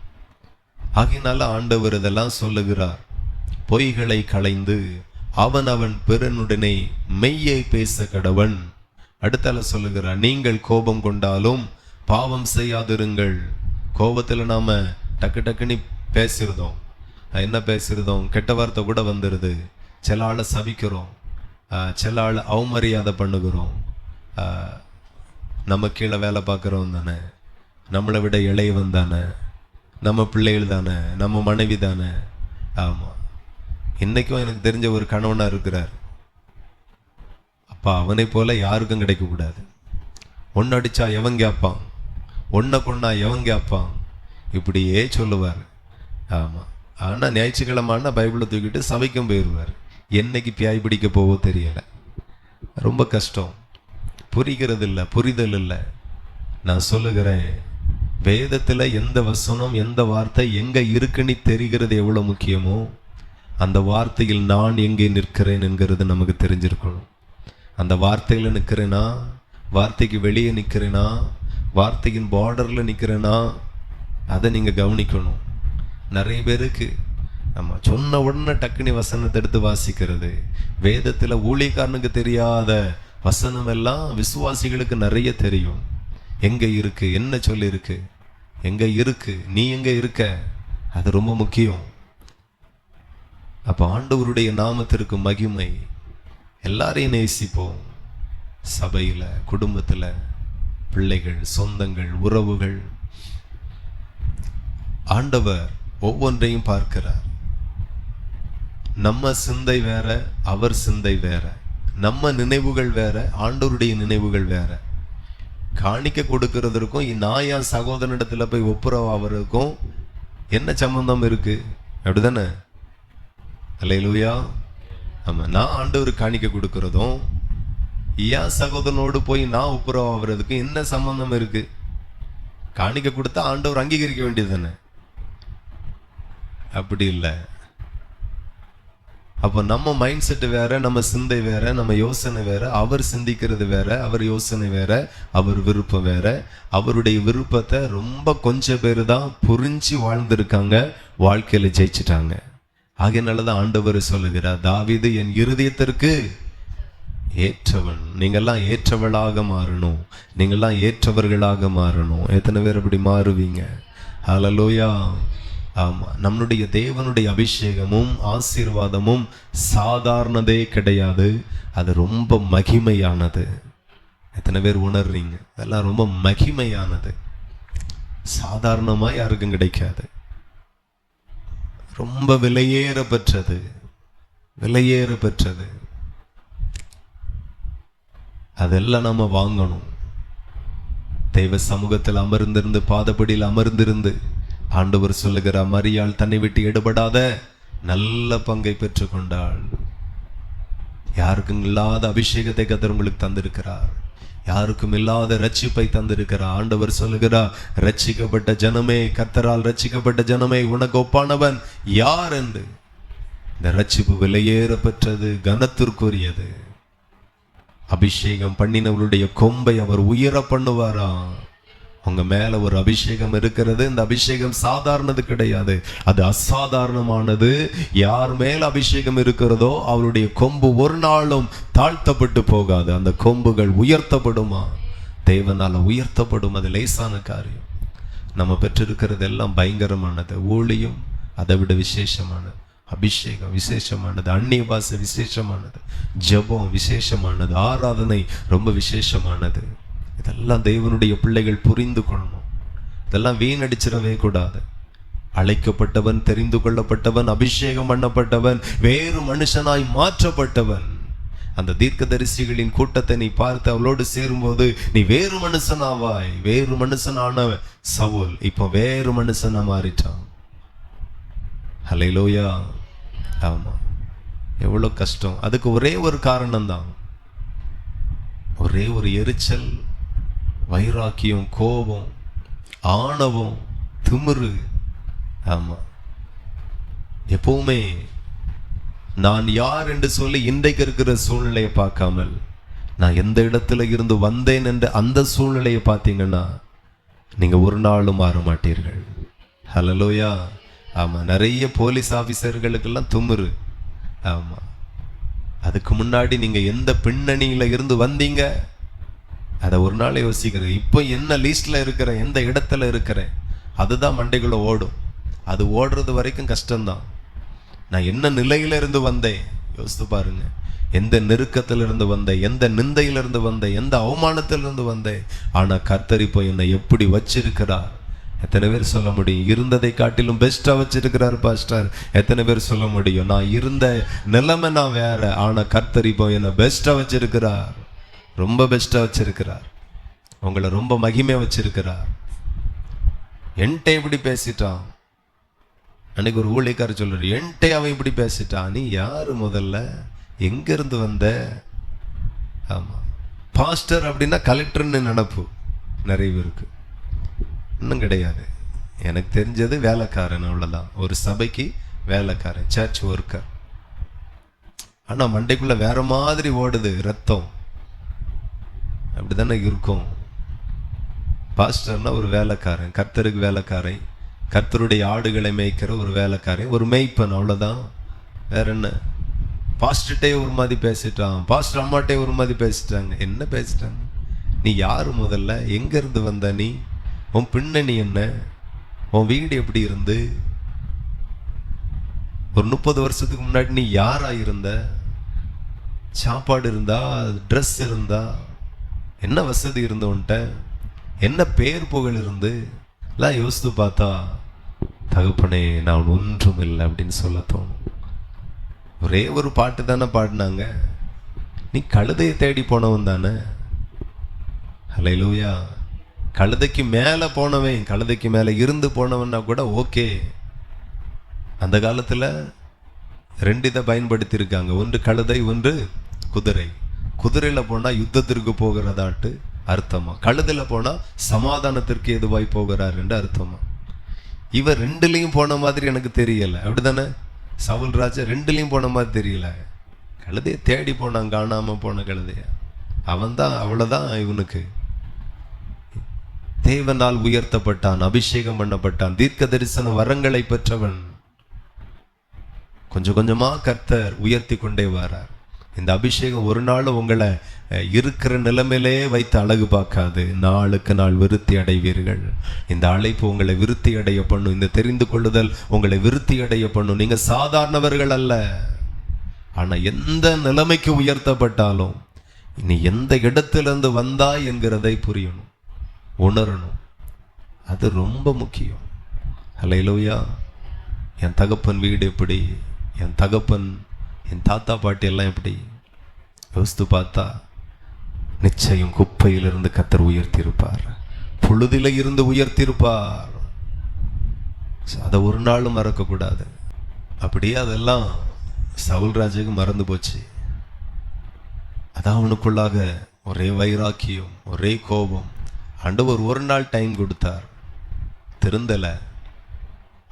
ஆகையினால ஆண்டவர் இதெல்லாம் சொல்லுகிறார். பொய்களை களைந்து அவன் பிறனுடனே மெய்யை பேச கடவன். அடுத்தால சொல்லுகிறார், நீங்கள் கோபம் கொண்டாலும் பாவம் செய்யாதிருங்கள். கோபத்துல நாம டக்கு டக்குன்னு பேசிருந்தோம். என்ன பேசிருந்தோம்? கெட்ட வார்த்தை கூட வந்துடுது. சில ஆளை சபிக்கிறோம், சில ஆள் அவமரியாதை பண்ணுகிறோம். நம்ம கீழே வேலை பார்க்குறோம் தானே, நம்மளை விட இளையவன் தானே, நம்ம பிள்ளைகள் தானே, நம்ம மனைவி தானே. ஆமாம். இன்னைக்கும் எனக்கு தெரிஞ்ச ஒரு கணவனாக இருக்கிறார். அப்பா, அவனை போல யாருக்கும் கிடைக்கக்கூடாது. ஒன்று அடித்தா எவன் கேட்பான், ஒன்றை கொண்டா எவன் கேட்பான், இப்படியே சொல்லுவார். ஆமாம். ஆனால் ஞாயிற்றுக்கிழமான பைபிளை தூக்கிட்டு சபைக்கும் போயிடுவார். என்னைக்கு பியாய் பிடிக்க போவோ தெரியலை. ரொம்ப கஷ்டம். புரிகிறது இல்லை, புரிதல் இல்லை. நான் சொல்லுகிறேன், வேதத்தில் எந்த வசனம், எந்த வார்த்தை எங்கே இருக்குன்னு தெரிகிறது எவ்வளோ முக்கியமோ, அந்த வார்த்தையில் நான் எங்கே நிற்கிறேன் என்கிறது நமக்கு தெரிஞ்சிருக்கணும். அந்த வார்த்தையில் நிற்கிறேனா, வார்த்தைக்கு வெளியே நிற்கிறேனா, வார்த்தையின் பார்டரில் நிற்கிறேனா, அதை நீங்கள் கவனிக்கணும். நிறைய பேருக்கு நம்ம சொன்ன உடனே டக்குனி வசனத்தை எடுத்து வாசிக்கிறது. வேதத்தில் ஊழியக்காரனுக்கு தெரியாத வசனம் எல்லாம் விசுவாசிகளுக்கு நிறைய தெரியும். எங்கே இருக்கு, என்ன சொல்லி இருக்கு, எங்கே இருக்கு, நீ எங்கே இருக்க, அது ரொம்ப முக்கியம். அப்போ ஆண்டவருடைய நாமத்திற்கு மகிமை. எல்லாரையும் நேசிப்போம். சபையில், குடும்பத்தில், பிள்ளைகள், சொந்தங்கள், உறவுகள். ஆண்டவர் ஒவ்வொன்றையும் பார்க்கிறார். நம்ம சிந்தை வேற, அவர் சிந்தை வேற. நம்ம நினைவுகள் வேற, ஆண்டவருடைய நினைவுகள் வேற. காணிக்க கொடுக்கிறதுக்கும் நான் என் சகோதரனிடத்துல போய் ஒப்புரவாகிறதுக்கும் என்ன சம்பந்தம் இருக்கு? அப்படிதானே? அல்லேலூயா. ஆமா, நான் ஆண்டவருக்கு காணிக்க கொடுக்கிறதும் என் சகோதரனோடு போய் நான் ஒப்புரவாகிறதுக்கு என்ன சம்பந்தம் இருக்கு? காணிக்க கொடுத்தா ஆண்டவர் அங்கீகரிக்க வேண்டியது தானே? அப்படி இல்லை. அப்போ நம்ம மைண்ட் செட் வேற, நம்ம சிந்தை வேற, நம்ம யோசனை வேற. அவர் சிந்திக்கிறது வேற, அவர் யோசனை வேற, அவர் விருப்பம் வேற. அவருடைய விருப்பத்தை ரொம்ப கொஞ்சம் பேர் தான் புரிஞ்சு வாழ்ந்திருக்காங்க, வாழ்க்கையில ஜெயிச்சிட்டாங்க. ஆகையினாலதான் ஆண்டவர் சொல்லுகிறார், தாவீது என் இருதயத்திற்கு ஏற்றவன். நீங்கெல்லாம் ஏற்றவளாக மாறணும், நீங்கெல்லாம் ஏற்றவர்களாக மாறணும். எத்தனை பேர் அப்படி மாறுவீங்க? ஹல்லேலூயா. ஆமா, நம்முடைய தேவனுடைய அபிஷேகமும் ஆசீர்வாதமும் சாதாரணதே கிடையாது. அது ரொம்ப மகிமையானது. எத்தனை பேர் உணர்றீங்க? அதெல்லாம் ரொம்ப மகிமையானது. சாதாரணமா யாருக்கும் கிடைக்காது. ரொம்ப விலையேற பெற்றது, விலையேற பெற்றது. அதெல்லாம் நம்ம வாங்கணும். தெய்வ சமூகத்தில் அமர்ந்திருந்து, பாதப்படியில் அமர்ந்திருந்து ஆண்டவர் சொல்லுகிறார், மரியாள் தன்னை விட்டு எடுபடாத நல்ல பங்கை பெற்றுக்கொண்டாள். யாருக்கும் இல்லாத அபிஷேகத்தை கர்த்தர் உங்களுக்கு தந்திருக்கிறார். யாருக்கும் இல்லாத ரட்சிப்பை தந்திருக்கிறார். ஆண்டவர் சொல்லுகிறார், ரட்சிக்கப்பட்ட ஜனமே, கர்த்தரால் ரட்சிக்கப்பட்ட ஜனமே, உனக்கு ஒப்பானவன் யார் என்று. இந்த ரட்சிப்பு விலையேற பெற்றது, கனத்திற்குரியது. அபிஷேகம் பண்ணினவருடைய கொம்பை அவர் உயர பண்ணுவாரா? உங்க மேல ஒரு அபிஷேகம் இருக்கிறது. இந்த அபிஷேகம் சாதாரணது கிடையாது, அது அசாதாரணமானது. யார் மேல் அபிஷேகம் இருக்கிறதோ அவருடைய கொம்பு ஒரு நாளும் தாழ்த்தப்பட்டு போகாது. அந்த கொம்புகள் உயர்த்தப்படுமா? தேவனால உயர்த்தப்படும். அது லேசான காரியம். நம்ம பெற்றிருக்கிறது எல்லாம் பயங்கரமானது. ஊழியம் அதை விட விசேஷமானது, அபிஷேகம் விசேஷமானது, அந்நிய பாஷை விசேஷமானது, ஜெபம் விசேஷமானது, ஆராதனை ரொம்ப விசேஷமானது. இதெல்லாம் தேவனுடைய பிள்ளைகள் புரிந்து கொள்ளணும். இதெல்லாம் வீணடிச்சிடவே கூடாது. அழைக்கப்பட்டவன், தெரிந்து கொள்ளப்பட்டவன், அபிஷேகம் பண்ணப்பட்டவன், வேறு மனுஷனாய் மாற்றப்பட்டவன். அந்த தீர்க்கதரிசிகளின் கூட்டத்தை நீ பார்த்து அவளோடு சேரும்போது நீ வேறு மனுஷனாவாய். வேறு மனுஷனான சவுல் இப்போ வேறு மனுஷனா மாறிட்டான். ஹல்லேலூயா. ஆமா, எவ்வளவு கஷ்டம். அதுக்கு ஒரே ஒரு காரணம் தான், ஒரே ஒரு எரிச்சல், வைராக்கியம், கோபம், ஆணவம், திமிரு. ஆமா, எப்பவுமே நான் யார் என்று சொல்லி இன்றைக்கு இருக்கிற சூழ்நிலையை பார்க்காமல் நான் எந்த இடத்துல இருந்து வந்தேன் என்று அந்த சூழ்நிலையை பார்த்தீங்கன்னா நீங்க ஒரு நாளும் மாற மாட்டீர்கள். ஹல்லேலூயா. ஆமா, நிறைய போலீஸ் ஆபீசர்களுக்கெல்லாம் திமிரு. ஆமா, அதுக்கு முன்னாடி நீங்க எந்த பின்னணியில இருந்து வந்தீங்க அதை ஒரு நாள் யோசிக்கிறேன். இப்போ என்ன லிஸ்ட்ல இருக்கிறேன், எந்த இடத்துல இருக்கிறேன், அதுதான் மண்டைக்குள்ள ஓடும். அது ஓடுறது வரைக்கும் கஷ்டம்தான். நான் என்ன நிலையில இருந்து வந்தேன் யோசித்து பாருங்க. எந்த நெருக்கத்திலிருந்து வந்தேன், எந்த நிந்தையிலிருந்து வந்தேன், எந்த அவமானத்திலிருந்து வந்தேன். ஆனா கர்த்தர் இப்போ என்னை எப்படி வச்சிருக்கிறார். எத்தனை பேர் சொல்ல முடியும், இருந்ததை காட்டிலும் பெஸ்டா வச்சிருக்கிறார் பாஸ்டர்? எத்தனை பேர் சொல்ல முடியும், நான் இருந்த நிலைமை நான் வேற, ஆனா கர்த்தர் இப்போ என்னை பெஸ்டா வச்சிருக்கிறார், ரொம்ப பெஸ்டா வச்சிருக்கிறார், உங்களை ரொம்ப மகிமையா வச்சிருக்கிறார். என்கிட்ட இப்படி பேசிட்டான். அன்னைக்கு ஒரு ஊழியக்காரர் சொல்றாரு, என்கிட்ட அவன் இப்படி பேசிட்டான். நீ யாரு முதல்ல, எங்க இருந்து வந்த? ஆமா, பாஸ்டர் அப்படின்னா கலெக்டர்னு நினைப்பு நிறைய பேருக்கு. இன்னும் கிடையாது. எனக்கு தெரிஞ்சது வேலைக்காரன், அவ்வளவுதான். ஒரு சபைக்கு வேலைக்காரன், சர்ச் ஒர்க்கர். ஆனா மண்டைக்குள்ள வேற மாதிரி ஓடுது ரத்தம். அப்படித்தானே இருக்கும். பாஸ்டர்னா ஒரு வேலைக்காரன், கர்த்தருக்கு வேலைக்காரன், கர்த்தருடைய ஆடுகளை மேய்க்கிற ஒரு வேலைக்காரன், ஒரு மேய்ப்பன், அவ்வளவுதான். வேற என்ன? பாஸ்டர்ட்டே ஒரு மாதிரி பேசிட்டான், பாஸ்டர் அம்மாட்டே ஒரு மாதிரி பேசிட்டாங்க. என்ன பேசிட்டாங்க? நீ யாரு முதல்ல, எங்க இருந்து வந்த நீ, உன் பின்னணி என்ன, உன் வீடு எப்படி இருந்து, ஒரு 30 வருஷத்துக்கு முன்னாடி நீ யாரா இருந்த, சாப்பாடு இருந்தா, ட்ரெஸ் இருந்தா, என்ன வசதி இருந்தவன்ட்ட, என்ன பேர் புகழ் இருந்து எல்லாம் யோசித்து பார்த்தா தகப்பனே நான் ஒன்றும் இல்லை அப்படின்னு சொல்ல தோணும். ஒரே ஒரு பாட்டு தானே பாடினாங்க, நீ கழுதையை தேடி போனவன் தானே. ஹல்லேலூயா. கழுதைக்கு மேலே போனவன், கழுதைக்கு மேலே இருந்து போனவன்னா கூட ஓகே. அந்த காலத்தில் 2 இதை பயன்படுத்தி இருக்காங்க, ஒன்று கழுதை, ஒன்று குதிரை. குதிரையில போனா யுத்தத்திற்கு போகிறதாட்டு அர்த்தமா, கழுதையில போனா சமாதானத்திற்கு எதுவாய் போகிறார் என்று அர்த்தமா. இவர் 2லயும் போன மாதிரி எனக்கு தெரியல. அப்படித்தானே? சவுல் ராஜா 2லயும் போன மாதிரி தெரியல. கழுதையை தேடி போனான், காணாம போன கழுதைய. அவன் தான், அவ்வளவுதான். இவனுக்கு தேவனால் உயர்த்தப்பட்டான், அபிஷேகம் பண்ணப்பட்டான், தீர்க்க தரிசன வரங்களை பெற்றவன். கொஞ்சம் கொஞ்சமா கர்த்தர் உயர்த்தி கொண்டே வரார். இந்த அபிஷேகம் ஒரு நாள் உங்களை இருக்கிற நிலைமையிலே வைத்து அழகு பார்க்காது. நாளுக்கு நாள் விருத்தி அடைவீர்கள். இந்த அழைப்பு உங்களை விருத்தி அடைய பண்ணும். இந்த தெரிந்து கொள்ளுதல் உங்களை விருத்தி அடைய பண்ணும். நீங்க சாதாரணவர்கள் அல்ல. ஆனா எந்த நிலைமைக்கு உயர்த்தப்பட்டாலும் நீ எந்த இடத்திலிருந்து வந்தாய் என்கிறதை புரியணும், உணரணும். அது ரொம்ப முக்கியம். ஹல்லேலூயா. என் தகப்பன் வீடு எப்படி, என் தகப்பன் என் தாத்தா பாட்டி எல்லாம் எப்படி யோசித்து பார்த்தா நிச்சயம் குப்பையிலிருந்து கர்த்தர் உயர்த்தியிருப்பார், புழுதில இருந்து உயர்த்தியிருப்பார். அதை ஒரு நாளும் மறக்கக்கூடாது. அப்படியே அதெல்லாம் சவுல்ராஜுக்கு மறந்து போச்சு. அதான் அவனுக்குள்ளாக ஒரே வைராக்கியம், ஒரே கோபம். ஆண்டவர் ஒரு நாள் டைம் கொடுத்தார், திருந்தலை.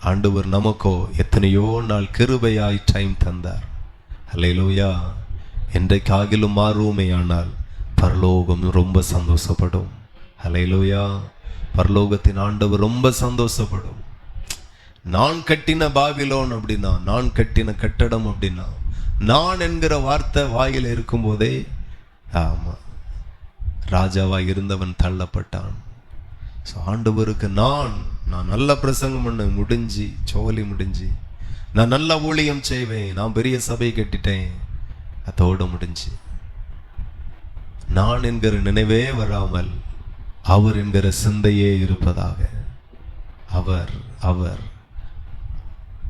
ஆண்டவர் நமக்கோ எத்தனையோ நாள் கிருபையாய் டைம் தந்தார். ஹல்லேலூயா. என்றைக்காகிலும் மாறுவோமேயானால் பரலோகம் ரொம்ப சந்தோஷப்படும். ஹல்லேலூயா. பரலோகத்தின் ஆண்டவர் ரொம்ப சந்தோஷப்படும். நான் கட்டின பாபிலோன் அப்படின்னா, நான் கட்டின கட்டடம் அப்படின்னா, நான் என்கிற வார்த்தை வாயில் இருக்கும்போதே, ஆமா, ராஜாவாய் இருந்தவன் தள்ளப்பட்டான். ஆண்டவருக்கு நான் நல்ல பிரசங்கம் பண்ண முடிஞ்சு, சோலி முடிஞ்சு, நான் நல்ல ஊழியம் செய்வேன், நான் பெரிய சபை கட்டிட்டேன், அதோடு முடிஞ்சு. நான் என்கிற நினைவே வராமல் அவர் என்கிற சிந்தையே இருப்பதாக. அவர் அவர்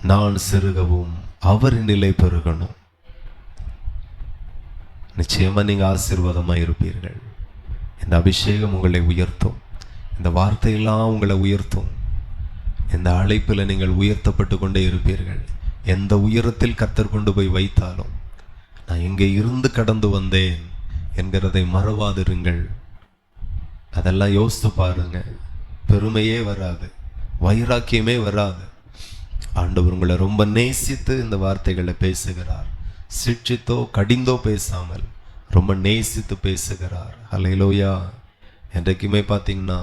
நான் சிறுகவும் அவர் நிலை பெருகணும். நிச்சயமா நீங்க ஆசீர்வாதமா இருப்பீர்கள். இந்த அபிஷேகம் உங்களை உயர்த்தும். இந்த வார்த்தையெல்லாம் உங்களை உயர்த்தும். இந்த அழைப்பில் நீங்கள் உயர்த்தப்பட்டு கொண்டே இருப்பீர்கள். எந்த உயரத்தில் கர்த்தர் கொண்டு போய் வைத்தாலும் நான் இங்கே இருந்து கடந்து வந்தேன் என்கிறதை மறவாதிருங்கள். அதெல்லாம் யோசித்து பாருங்க. பெருமையே வராது, வைராக்கியமே வராது. ஆண்டவர் உங்களை ரொம்ப நேசித்து இந்த வார்த்தைகளை பேசுகிறார். சிட்சித்தோ கடிந்தோ பேசாமல் ரொம்ப நேசித்து பேசுகிறார். ஹல்லேலூயா. என்றைக்குமே பார்த்தீங்கன்னா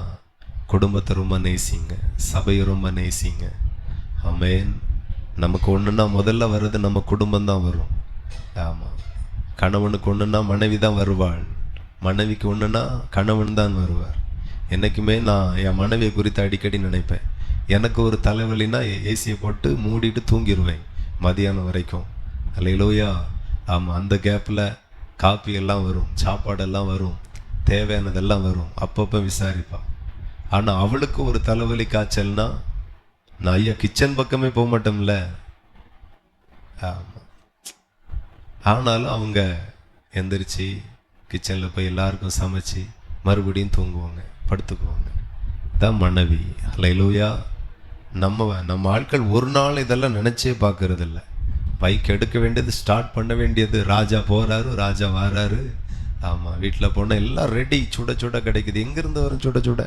குடும்பத்தை ரொம்ப நேசிங்க, சபையை ரொம்ப நேசிங்க. ஆமென். நமக்கு ஒன்றுனா முதல்ல வர்றது நம்ம குடும்பம் தான் வரும். ஆமாம். கணவனுக்கு ஒன்றுனா மனைவி தான் வருவாள், மனைவிக்கு ஒன்றுனா கணவன் தான் வருவார். என்றைக்குமே நான் என் மனைவியை குறித்து அடிக்கடி நினைப்பேன். எனக்கு ஒரு தலைவலினா ஏசியை போட்டு மூடிட்டு தூங்கிடுவேன் மதியானம் வரைக்கும். ஹல்லேலூயா. ஆமாம். அந்த கேப்பில் காப்பி எல்லாம் வரும், சாப்பாடெல்லாம் வரும், தேவையானதெல்லாம் வரும். அப்பப்போ விசாரிப்பாள். ஆனால் அவளுக்கு ஒரு தலைவலி காய்ச்சல்னா நான் ஐயா கிச்சன் பக்கமே போக மாட்டோம்ல. ஆமாம். ஆனாலும் அவங்க எந்திரிச்சு கிச்சனில் போய் எல்லாருக்கும் சமைச்சு மறுபடியும் தூங்குவாங்க, படுத்துக்குவாங்க. தான் மனைவி. ஹல்லேலூயா. நம்ம ஆட்கள் ஒரு நாள் இதெல்லாம் நினச்சே பார்க்கறது இல்லை. பைக் எடுக்க வேண்டியது, ஸ்டார்ட் பண்ண வேண்டியது, ராஜா போகிறாரு, ராஜா வராரு. ஆமாம். வீட்டில் போனால் எல்லாம் ரெடி, சுட சுட கிடைக்குது. எங்கேருந்து வரும் சுட சுட?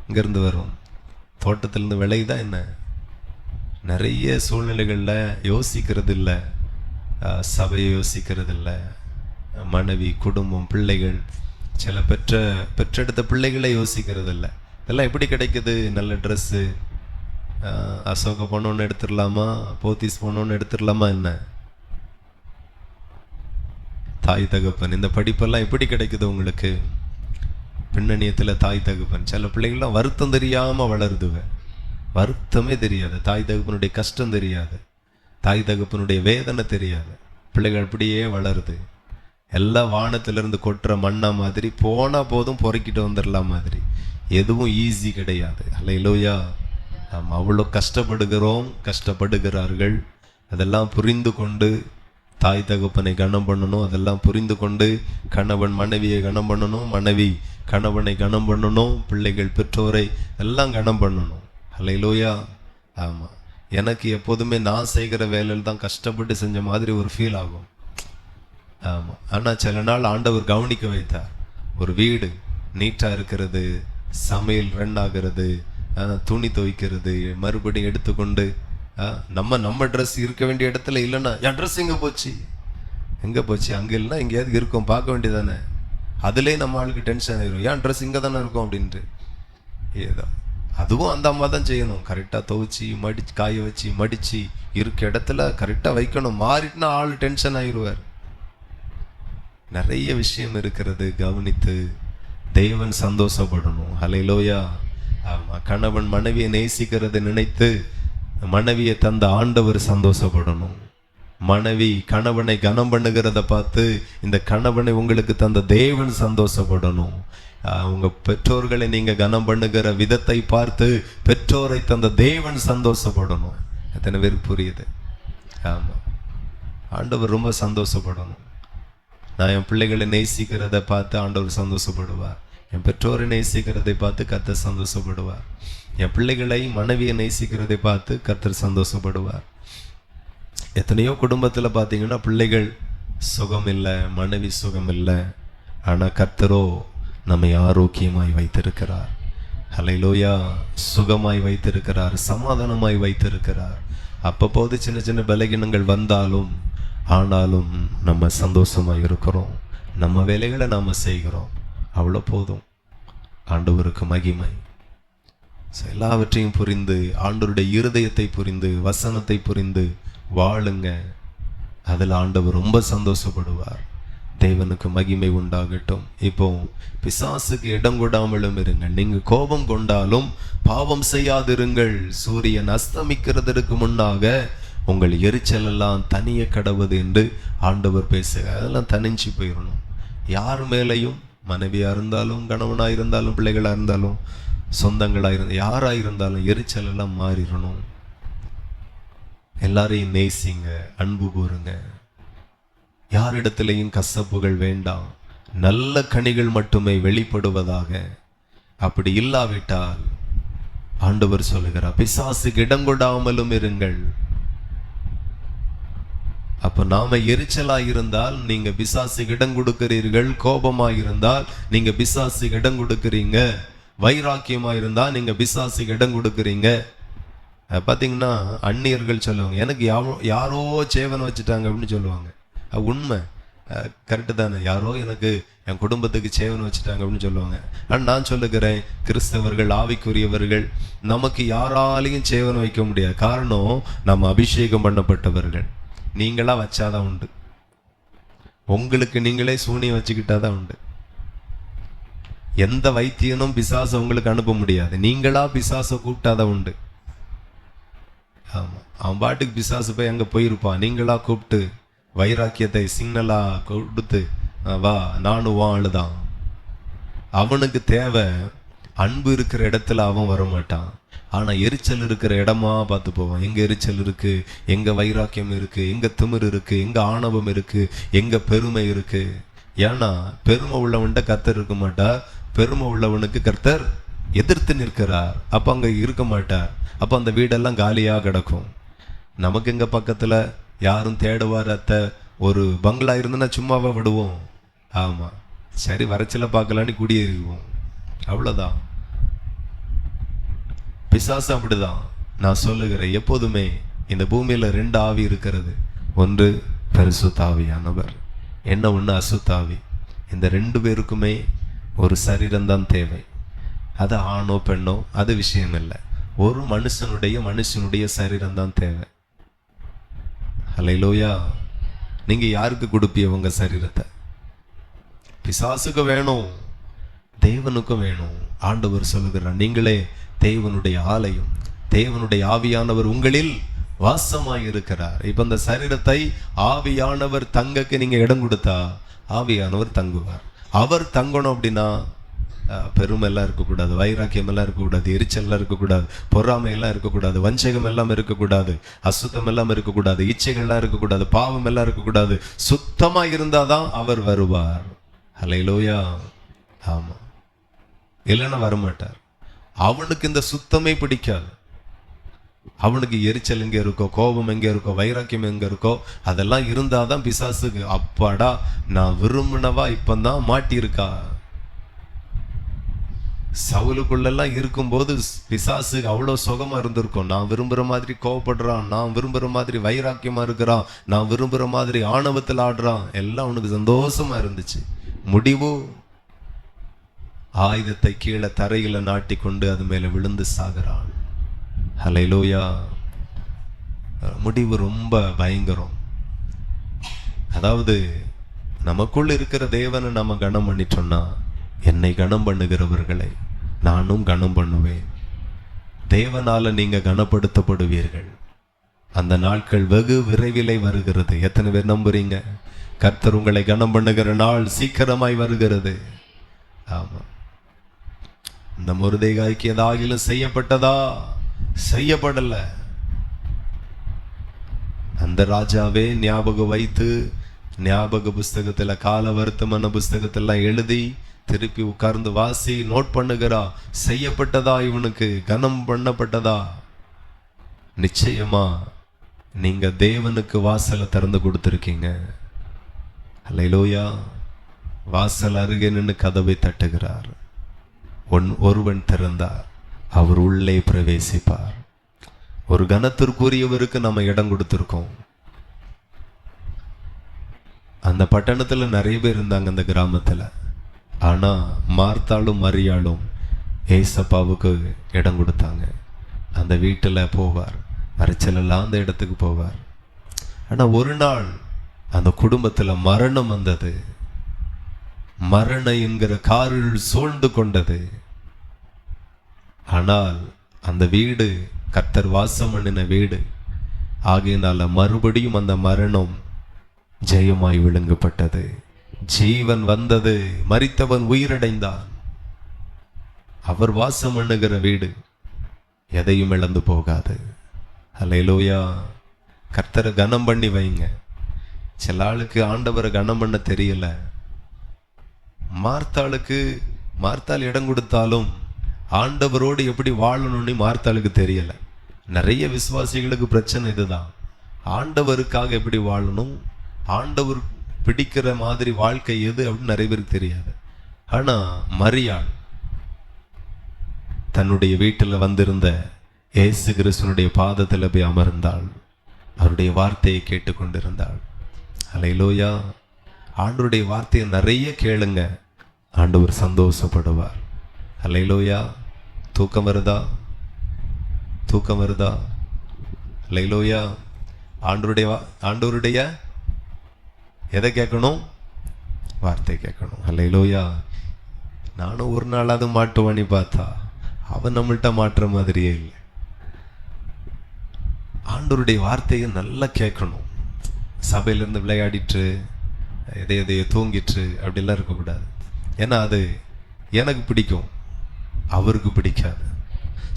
இங்கேருந்து வரும், தோட்டத்திலேருந்து விளையுதா என்ன? நிறைய சூழ்நிலைகளில் யோசிக்கிறது இல்லை, சபையை யோசிக்கிறது இல்லை, மனைவி, குடும்பம், பிள்ளைகள், சில பெற்றெடுத்த பிள்ளைகளை யோசிக்கிறது இல்லை. இதெல்லாம் எப்படி கிடைக்குது? நல்ல ட்ரெஸ்ஸு, அசோக பொண்ணு எடுத்துடலாமா, போத்தீஸ் பொண்ணு எடுத்துடலாமா என்ன? தாய் தகப்பன். இந்த படிப்பெல்லாம் எப்படி கிடைக்குது உங்களுக்கு? பின்னணியத்தில் தாய் தகப்பன். சில பிள்ளைகள்லாம் வருத்தம் தெரியாமல் வளருதுவ, வருத்தமே தெரியாது, தாய் தகப்பனுடைய கஷ்டம் தெரியாது, தாய் தகப்பனுடைய வேதனை தெரியாது. பிள்ளைகள் அப்படியே வளருது. எல்லாம் வானத்திலிருந்து கொட்டுற மண்ணா மாதிரி, போனால் போதும் பொறுக்கிட்டு வந்துடலாம் மாதிரி. எதுவும் ஈஸி கிடையாது. ஹல்லேலூயா. நாம் அவ்வளோ கஷ்டப்படுகிறோம், கஷ்டப்படுகிறார்கள். அதெல்லாம் புரிந்து கொண்டு தாய் தகப்பனை கனம் பண்ணணும். அதெல்லாம் புரிந்து கொண்டு கணவன் மனைவியை கனம் பண்ணணும், மனைவி கணவனை கனம் பண்ணணும், பிள்ளைகள் பெற்றோரை எல்லாம் கனம் பண்ணணும். ஹல்லேலூயா. ஆமாம். எனக்கு எப்போதுமே நான் செய்கிற வேலையில் தான் கஷ்டப்பட்டு செஞ்ச மாதிரி ஒரு ஃபீல் ஆகும். ஆமாம். ஆனால் சில நாள் ஆண்டவர் கவனிக்க வைத்தார். ஒரு வீடு நீட்டாக இருக்கிறது, சமையல் ரன் ஆகிறது, துணி துவைக்கிறது, மறுபடியும் எடுத்துக்கொண்டு நம்ம ட்ரெஸ் இருக்க வேண்டிய இடத்துல இல்லைன்னா என் ட்ரெஸ் எங்கே போச்சு, அங்கே இல்லைன்னா எங்கேயாவது இருக்கும், பார்க்க வேண்டியதானே. அதுலேயே நம்ம ஆளுக்கு டென்ஷன் ஆயிரும். ஏன் ட்ரெஸ் இங்கே தானே இருக்கும் அப்படின்ட்டு. ஏதோ அதுவும் அந்த அம்மா தான் செய்யணும். கரெக்டாக துவைச்சி மடிச்சு காய வச்சு மடித்து இருக்க இடத்துல கரெக்டாக வைக்கணும். மாறிட்டுனா ஆள் டென்ஷன் ஆயிடுவார். நிறைய விஷயம் இருக்கிறது. கவனித்து தேவன் சந்தோஷப்படணும். ஹல்லேலூயா. ஆமா, கணவன் மனைவியை நேசிக்கிறதை நினைத்து மனைவியை தந்த ஆண்டவர் சந்தோஷப்படணும். மனைவி கணவனை கனம் பண்ணுகிறத பார்த்து இந்த கணவனை உங்களுக்கு தந்த தேவன் சந்தோஷப்படணும். உங்க பெற்றோர்களை நீங்க கனம் பண்ணுகிற விதத்தை பார்த்து பெற்றோரை தந்த தேவன் சந்தோஷப்படணும். எத்தனை பேருக்கு புரியுது? ஆமா, ஆண்டவர் ரொம்ப சந்தோஷப்படணும். நான் என் பிள்ளைகளை நேசிக்கிறத பார்த்து ஆண்டவர் சந்தோஷப்படுவார். என் பெற்றோரை நேசிக்கிறதை பார்த்து கர்த்தர் சந்தோஷப்படுவார். என் பிள்ளைகளை மனைவியை நேசிக்கிறதை பார்த்து கர்த்தர் சந்தோஷப்படுவார். எத்தனையோ குடும்பத்தில் பார்த்தீங்கன்னா பிள்ளைகள் சுகம் இல்லை, மனைவி சுகம் இல்லை. ஆனால் கர்த்தரோ நம்மை ஆரோக்கியமாய் வைத்திருக்கிறார். ஹல்லேலூயா. சுகமாய் வைத்திருக்கிறார், சமாதானமாய் வைத்திருக்கிறார். அப்பப்போது சின்ன சின்ன பலகீனங்கள் வந்தாலும் ஆனாலும் நம்ம சந்தோஷமாக இருக்கிறோம். நம்ம வேலைகளை நாம் செய்கிறோம், அவ்வளோ போதும். ஆண்டவருக்கு மகிமை. எல்லாவற்றையும் புரிந்து, ஆண்டவருடைய இருதயத்தை புரிந்து, வசனத்தை புரிந்து வாழுங்க. அதில் ஆண்டவர் ரொம்ப சந்தோஷப்படுவார். தேவனுக்கு மகிமை உண்டாகட்டும். இப்போ பிசாசுக்கு இடம் கொடாமலும் இருங்கள். நீங்க கோபம் கொண்டாலும் பாவம் செய்யாதிருங்கள். சூரியன் அஸ்தமிக்கிறதற்கு முன்னாக உங்கள் எரிச்சல் எல்லாம் தனிய கடவுது என்று ஆண்டவர் பேசுக. அதெல்லாம் தனிஞ்சு போயிடணும். யார் மேலையும், மனைவியா இருந்தாலும், கணவனா இருந்தாலும், பிள்ளைகளா இருந்தாலும், சொந்தங்களா இருந்தாலும், யாரா இருந்தாலும் எரிச்சல் எல்லாம் மாறிடணும். எல்லாரையும் நேசிங்க, அன்பு கூறுங்க. யாரிடத்திலையும் கசப்புகள் வேண்டாம். நல்ல கனிகள் மட்டுமே வெளிப்படுவதாக. அப்படி இல்லாவிட்டால் ஆண்டவர் சொல்லுகிறார், பிசாசுக்கு இடம் கொடாமலும் இருங்கள். அப்ப நாம எரிச்சலா இருந்தால் நீங்க பிசாசுக்கு இடம் கொடுக்கிறீர்கள். கோபமா இருந்தால் நீங்க பிசாசுக்கு இடம் கொடுக்கிறீங்க. வைராக்கியமா இருந்தா நீங்க பிசாசுக்கு இடம் கொடுக்கிறீங்க. பாத்தீங்கன்னா அந்நியர்கள் சொல்லுவாங்க, எனக்கு யாரோ சேவனை வச்சுட்டாங்க அப்படின்னு சொல்லுவாங்க. உண்மை, கரெக்டு தானே. யாரோ எனக்கு என் குடும்பத்துக்கு சேவனை வச்சுட்டாங்க அப்படின்னு சொல்லுவாங்க. ஆனால் நான் சொல்லுகிறேன், கிறிஸ்தவர்கள், ஆவிக்குரியவர்கள், நமக்கு யாராலையும் சேவனை வைக்க முடியாது. காரணம், நம்ம அபிஷேகம் பண்ணப்பட்டவர்கள். நீங்களா வச்சாதான் உண்டு. உங்களுக்கு நீங்களே சூனியம் வச்சுக்கிட்டாதான் உண்டு. எந்த வைத்தியனும் பிசாசை உங்களுக்கு அனுப்ப முடியாது. நீங்களா பிசாசை கூப்பிட்டாதான் உண்டு. ஆமா, அவன் பாட்டுக்கு பிசாசு போய் அங்க போயிருப்பான். நீங்களா கூப்பிட்டு வைராக்கியத்தை சிக்னலா கொடுத்து, வா நானும் வா ஆளுதான். அவனுக்கு தேவை அன்பு இருக்கிற இடத்துல அவன் வரமாட்டான். ஆனா எரிச்சல் இருக்கிற இடமா பார்த்து போவான். எங்க எரிச்சல் இருக்கு, எங்க வைராக்கியம் இருக்கு, எங்க திமிரு இருக்கு, எங்க ஆணவம் இருக்கு, எங்க பெருமை இருக்கு. ஏன்னா பெருமை உள்ளவன்கிட்ட கர்த்தர் இருக்க மாட்டார். பெருமை உள்ளவனுக்கு கர்த்தர் எதிர்த்து நிற்கிறார். அப்ப அங்க இருக்க மாட்டார். அப்ப அந்த வீடெல்லாம் காலியா கிடக்கும். நமக்கு எங்க பக்கத்துல யாரும் தேடுவார் அத்தை, ஒரு பங்களா இருந்துன்னா சும்மாவா விடுவோம்? ஆமா, சரி வரைச்சல பார்க்கலான்னு குடியேறிவோம், அவ்வளவுதான். பிசாசு அப்படிதான். நான் சொல்லுகிறேன், எப்போதுமே இந்த பூமியில 2 ஆவி இருக்கிறது. ஒன்று பரிசுத்த ஆவியானவர், என்ன ஒன்று அசுத்தாவி. இந்த 2 பேருக்குமே ஒரு சரீரம் தான் தேவை. அது ஆணோ பெண்ணோ அது விஷயம் இல்லை. ஒரு மனுஷனுடைய சரீரம் தான் தேவை. ஹல்லேலூயா. நீங்க யாருக்கு கொடுப்பீங்க உங்க சரீரத்தை? பிசாசுக்கு வேணும், தேவனுக்கும் வேணும். ஆண்டவர் சொல்லுகிறார், நீங்களே தேவனுடைய ஆலயம், தேவனுடைய ஆவியானவர் உங்களில் வாசமாய் இருக்கிறார். இப்ப இந்த சரீரத்தை ஆவியானவர் தங்கக்கு நீங்க இடம் கொடுத்தா ஆவியானவர் தங்குவார். அவர் தங்கணும் அப்படின்னா பெருமை எல்லாம் இருக்கக்கூடாது, வைராக்கியம் எல்லாம் இருக்கக்கூடாது, எரிச்சல் எல்லாம் இருக்கக்கூடாது, பொறாமை எல்லாம் இருக்கக்கூடாது, வஞ்சகம் எல்லாம் இருக்கக்கூடாது, அசுத்தம் எல்லாம் இருக்கக்கூடாது, இச்சைகள் எல்லாம் இருக்கக்கூடாது, பாவம் எல்லாம் இருக்கக்கூடாது. சுத்தமா இருந்தாதான் அவர் வருவார். ஹல்லேலூயா. ஆமா, இல்லைன்னா வரமாட்டார். அவனுக்கு இந்த சுத்தமே பிடிக்காது. அவனுக்கு எரிச்சல் எங்க இருக்கோ, கோபம் எங்க இருக்கோ, வைராக்கியம் எங்க இருக்கோ, அதெல்லாம் இருந்தாதான் பிசாசுக்கு அப்பாடா நான் விரும்பினவா இப்பதான் மாட்டியிருக்கா. சவுலுக்குள்ளெல்லாம் இருக்கும்போது பிசாசுக்கு அவ்வளோ சுகமா இருந்திருக்கும். நான் விரும்புற மாதிரி கோவப்படுறான், நான் விரும்புற மாதிரி வைராக்கியமா இருக்கிறான், நான் விரும்புற மாதிரி ஆணவத்தில் ஆடுறான், எல்லாம் அவனுக்கு சந்தோஷமா இருந்துச்சு. முடிவு, ஆயுதத்தை கீழே தரையில நாட்டி கொண்டு அது மேல விழுந்து சாகிறான். ஹல்லேலூயா. முடிவு ரொம்ப பயங்கரம். அதாவது நமக்குள் இருக்கிற தேவனை நம்ம கனம் பண்ணிட்டோம்னா, என்னை கனம் பண்ணுகிறவர்களை நானும் கனம் பண்ணுவேன். தேவனால நீங்க கனப்படுத்தப்படுவீர்கள். அந்த நாட்கள் வெகு விரைவிலே வருகிறது. எத்தனை பேர் நம்புறீங்க? கர்த்தர் உங்களை கனம் பண்ணுகிற நாள் சீக்கிரமாய் வருகிறது. ஆமா. இந்த மொர்தெகாய்க்கு ஏதாகிலும் செய்யப்பட்டதா? செய்யப்படல. அந்த ராஜாவே ஞாபகம் வைத்து ஞாபக புஸ்தகத்துல, கால வர்த்தமான புஸ்தகத்தெல்லாம் எழுதி திருப்பி உட்கார்ந்து வாசி, நோட் பண்ணுகிறா. செய்யப்பட்டதா? இவனுக்கு கனம் பண்ணப்பட்டதா? நிச்சயமா நீங்க தேவனுக்கு வாசலை திறந்து கொடுத்திருக்கீங்க. அல்லேலூயா. வாசல் அருகே நின்று கதவை தட்டுகிறார். ஒருவன் திறந்தார், அவர் உள்ளே பிரவேசிப்பார். ஒரு கனத்திற்குரியவருக்கு நம்ம இடம் கொடுத்திருக்கோம். அந்த பட்டணத்துல நிறைய பேர் இருந்தாங்க, அந்த கிராமத்துல. ஆனா மார்த்தாளும் மரியாளும் ஏசப்பாவுக்கு இடம் கொடுத்தாங்க. அந்த வீட்டுல போவார், அரைச்சலெல்லாம் அந்த இடத்துக்கு போவார். ஆனா ஒரு நாள் அந்த குடும்பத்துல மரணம் வந்தது. மரணம் என்கிற காரில் சூழ்ந்து கொண்டது. ஆனால் அந்த வீடு கர்த்தர் வாசம் பண்ணின வீடு ஆகையினால மறுபடியும் அந்த மரணம் ஜெயமாய் விழுங்கப்பட்டது. ஜீவன் வந்தது, மரித்தவன் உயிரடைந்தான். அவர் வாசம் பண்ணுகிற வீடு எதையும் இழந்து போகாது. அல்லேலூயா. கர்த்தரை கனம் பண்ணி வைங்க. சில ஆளுக்கு ஆண்டவரை கனம் பண்ண தெரியல. மார்த்தாள் இடம் கொடுத்தாலும் ஆண்டவரோடு எப்படி வாழணும்னு மார்த்தாளுக்கு தெரியல. நிறைய விசுவாசிகளுக்கு பிரச்சனை இதுதான். ஆண்டவருக்காக எப்படி வாழணும், ஆண்டவர் பிடிக்கிற மாதிரி வாழ்க்கை எது அப்படின்னு நிறைய பேருக்கு தெரியாது. ஆனா மரியாள் தன்னுடைய வீட்டில் வந்திருந்த இயேசு கிறிஸ்துனுடைய பாதத்தில் போய் அமர்ந்தாள். அவருடைய வார்த்தையை கேட்டுக்கொண்டிருந்தாள். அல்லேலூயா. ஆண்டவருடைய வார்த்தையை நிறைய கேளுங்க, ஆண்டவர் சந்தோஷப்படுவார். அல்லேலூயா. தூக்கம் வருதா? தூக்கம் வருதா? அல்லேலூயா. ஆண்டவருடைய எதை கேட்கணும்? வார்த்தை கேட்கணும். அல்லேலூயா. நானும் ஒரு நாளாவது மாட்டுவானி பார்த்தா அவன் நம்மள்கிட்ட மாட்டுற மாதிரியே இல்லை. ஆண்டவருடைய வார்த்தையை நல்லா கேட்கணும். சபையிலேருந்து விளையாடிட்டு எதையோ தூங்கிட்டு அப்படிலாம் இருக்கக்கூடாது. ஏன்னா அது எனக்கு பிடிக்கும், அவருக்கு பிடிக்காது.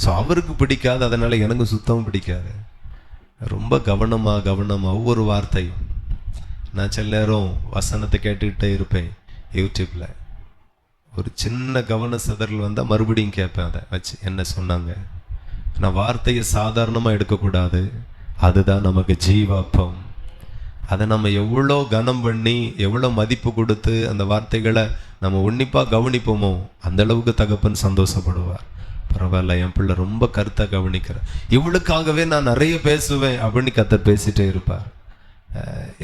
ஸோ அவருக்கு பிடிக்காது, அதனால எனக்கு சுத்தமும் பிடிக்காது. ரொம்ப கவனமாக ஒவ்வொரு வார்த்தையும். நான் சில நேரம் வசனத்தை கேட்டுக்கிட்டே இருப்பேன் யூடியூப்பில். ஒரு சின்ன கவன சிதறல் வந்தால் மறுபடியும் கேட்பேன், அதை வச்சு என்ன சொன்னாங்க. நான் வார்த்தையை சாதாரணமாக எடுக்கக்கூடாது. அதுதான் நமக்கு ஜீவாப்பம். அதை நம்ம எவ்வளோ கனம் பண்ணி எவ்வளோ மதிப்பு கொடுத்து அந்த வார்த்தைகளை நம்ம உன்னிப்பாக கவனிப்போமோ அந்த அளவுக்கு தகப்பன் சந்தோஷப்படுவார். பரவாயில்ல, என் பிள்ளை ரொம்ப கருத்தாக கவனிக்கிறேன், இவளுக்காகவே நான் நிறைய பேசுவேன் அப்படின்னு கர்த்தர் பேசிட்டே இருப்பார்.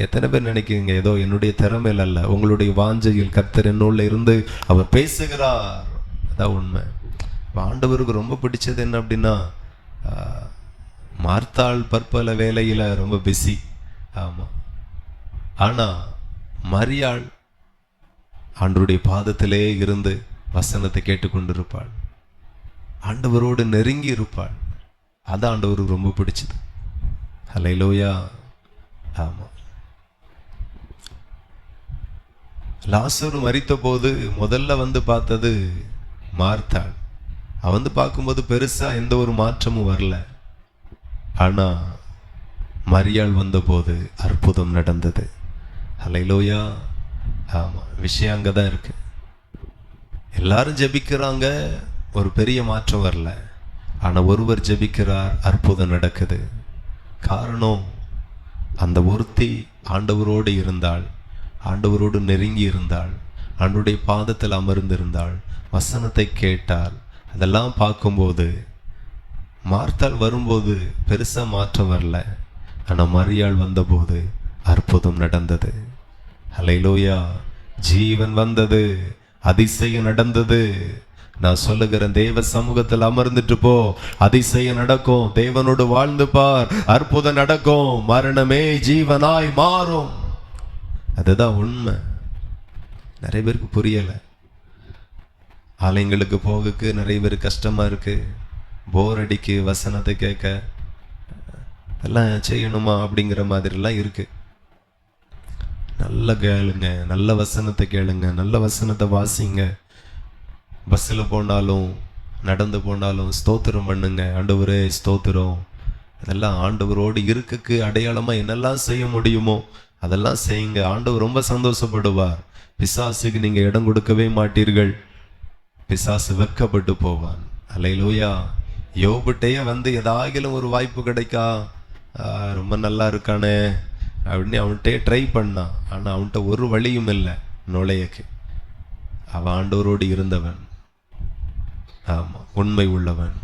எத்தனை பேர் நினைக்கிறீங்க ஏதோ என்னுடைய திறமையில் அல்ல, உங்களுடைய வாஞ்சையில் கர்த்தர் என்னுள்ள இருந்து அவர் பேசுகிறார். அதான் உண்மை. ஆண்டவருக்கு ரொம்ப பிடிச்சது என்ன அப்படின்னா, மார்த்தாள் பற்பல வேலையில் ரொம்ப பிஸி. ஆமாம். ஆனால் மரியாள் ஆண்டவருடைய பாதத்திலே இருந்து வசனத்தை கேட்டுக்கொண்டிருப்பாள், ஆண்டவரோடு நெருங்கி இருப்பாள். அதான் ஆண்டவருக்கு ரொம்ப பிடிச்சது. அல்லேலூயா. ஆமாம். லாசரு மரித்த போது முதல்ல வந்து பார்த்தது மார்த்தாள். அவன் பார்க்கும்போது பெருசா எந்த ஒரு மாற்றமும் வரல. ஆனா மரியாள் வந்தபோது அற்புதம் நடந்தது. அல்லேலூயா. ஆமா, விஷயம் அங்கதான் இருக்கு. எல்லாரும் ஜெபிக்கிறாங்க, ஒரு பெரிய மாற்றம் வரல. ஆனா ஒருவர் ஜெபிக்கிறார், அற்புதம் நடக்குது. காரணம், அந்த ஒருத்தி ஆண்டவரோடு இருந்தாள், ஆண்டவரோடு நெருங்கி இருந்தாள், ஆண்டவருடைய பாதத்தில் அமர்ந்திருந்தாள், வசனத்தை கேட்டாள். அதெல்லாம் பார்க்கும்போது மார்த்தாள் வரும்போது பெருசா மாற்றம் வரல. ஆனா மரியாள் வந்தபோது அற்புதம் நடந்தது. அல்லேலூயா. ஜீவன் வந்தது, அதிசயம் நடந்தது. நான் சொல்லுகிறேன், தேவ சமூகத்தில் அமர்ந்துட்டு போ, அதிசயம் நடக்கும். தேவனோடு வாழ்ந்து பார், அற்புதம் நடக்கும். மரணமே ஜீவனாய் மாறும். அதுதான் உண்மை. நிறைய பேருக்கு புரியலை. ஆலயங்களுக்கு போகக்கு நிறைய பேர் கஷ்டமாக இருக்குது, போர் அடிக்கு, வசனத்தை கேட்க எல்லாம் செய்யணுமா அப்படிங்கிற மாதிரிலாம் இருக்குது. நல்ல கேளுங்க, நல்ல வசனத்தை கேளுங்க, நல்ல வசனத்தை வாசிங்க. பஸ்ஸில் போனாலும் நடந்து போனாலும் ஸ்தோத்திரம் பண்ணுங்க. ஆண்டவரே ஸ்தோத்திரம். அதெல்லாம் ஆண்டவரோடு இருக்கக்கு அடையாளமாக என்னெல்லாம் செய்ய முடியுமோ அதெல்லாம் செய்யுங்க. ஆண்டவர் ரொம்ப சந்தோஷப்படுவார். பிசாசுக்கு நீங்கள் இடம் கொடுக்கவே மாட்டீர்கள். பிசாசு வெட்கப்பட்டு போவான். அல்லேலூயா. யோபுட்டையே வந்து ஏதாகிலும் ஒரு வாய்ப்பு கிடைக்கா, ரொம்ப நல்லா இருக்கானே அப்படின்னு அவன்கிட்டே ட்ரை பண்ணான். ஆனால் அவன்கிட்ட ஒரு வழியும் இல்லை நுழையக்கு. அவன் ஆண்டவரோடு இருந்தவன். ஆமாம், உண்மை உள்ளவன்,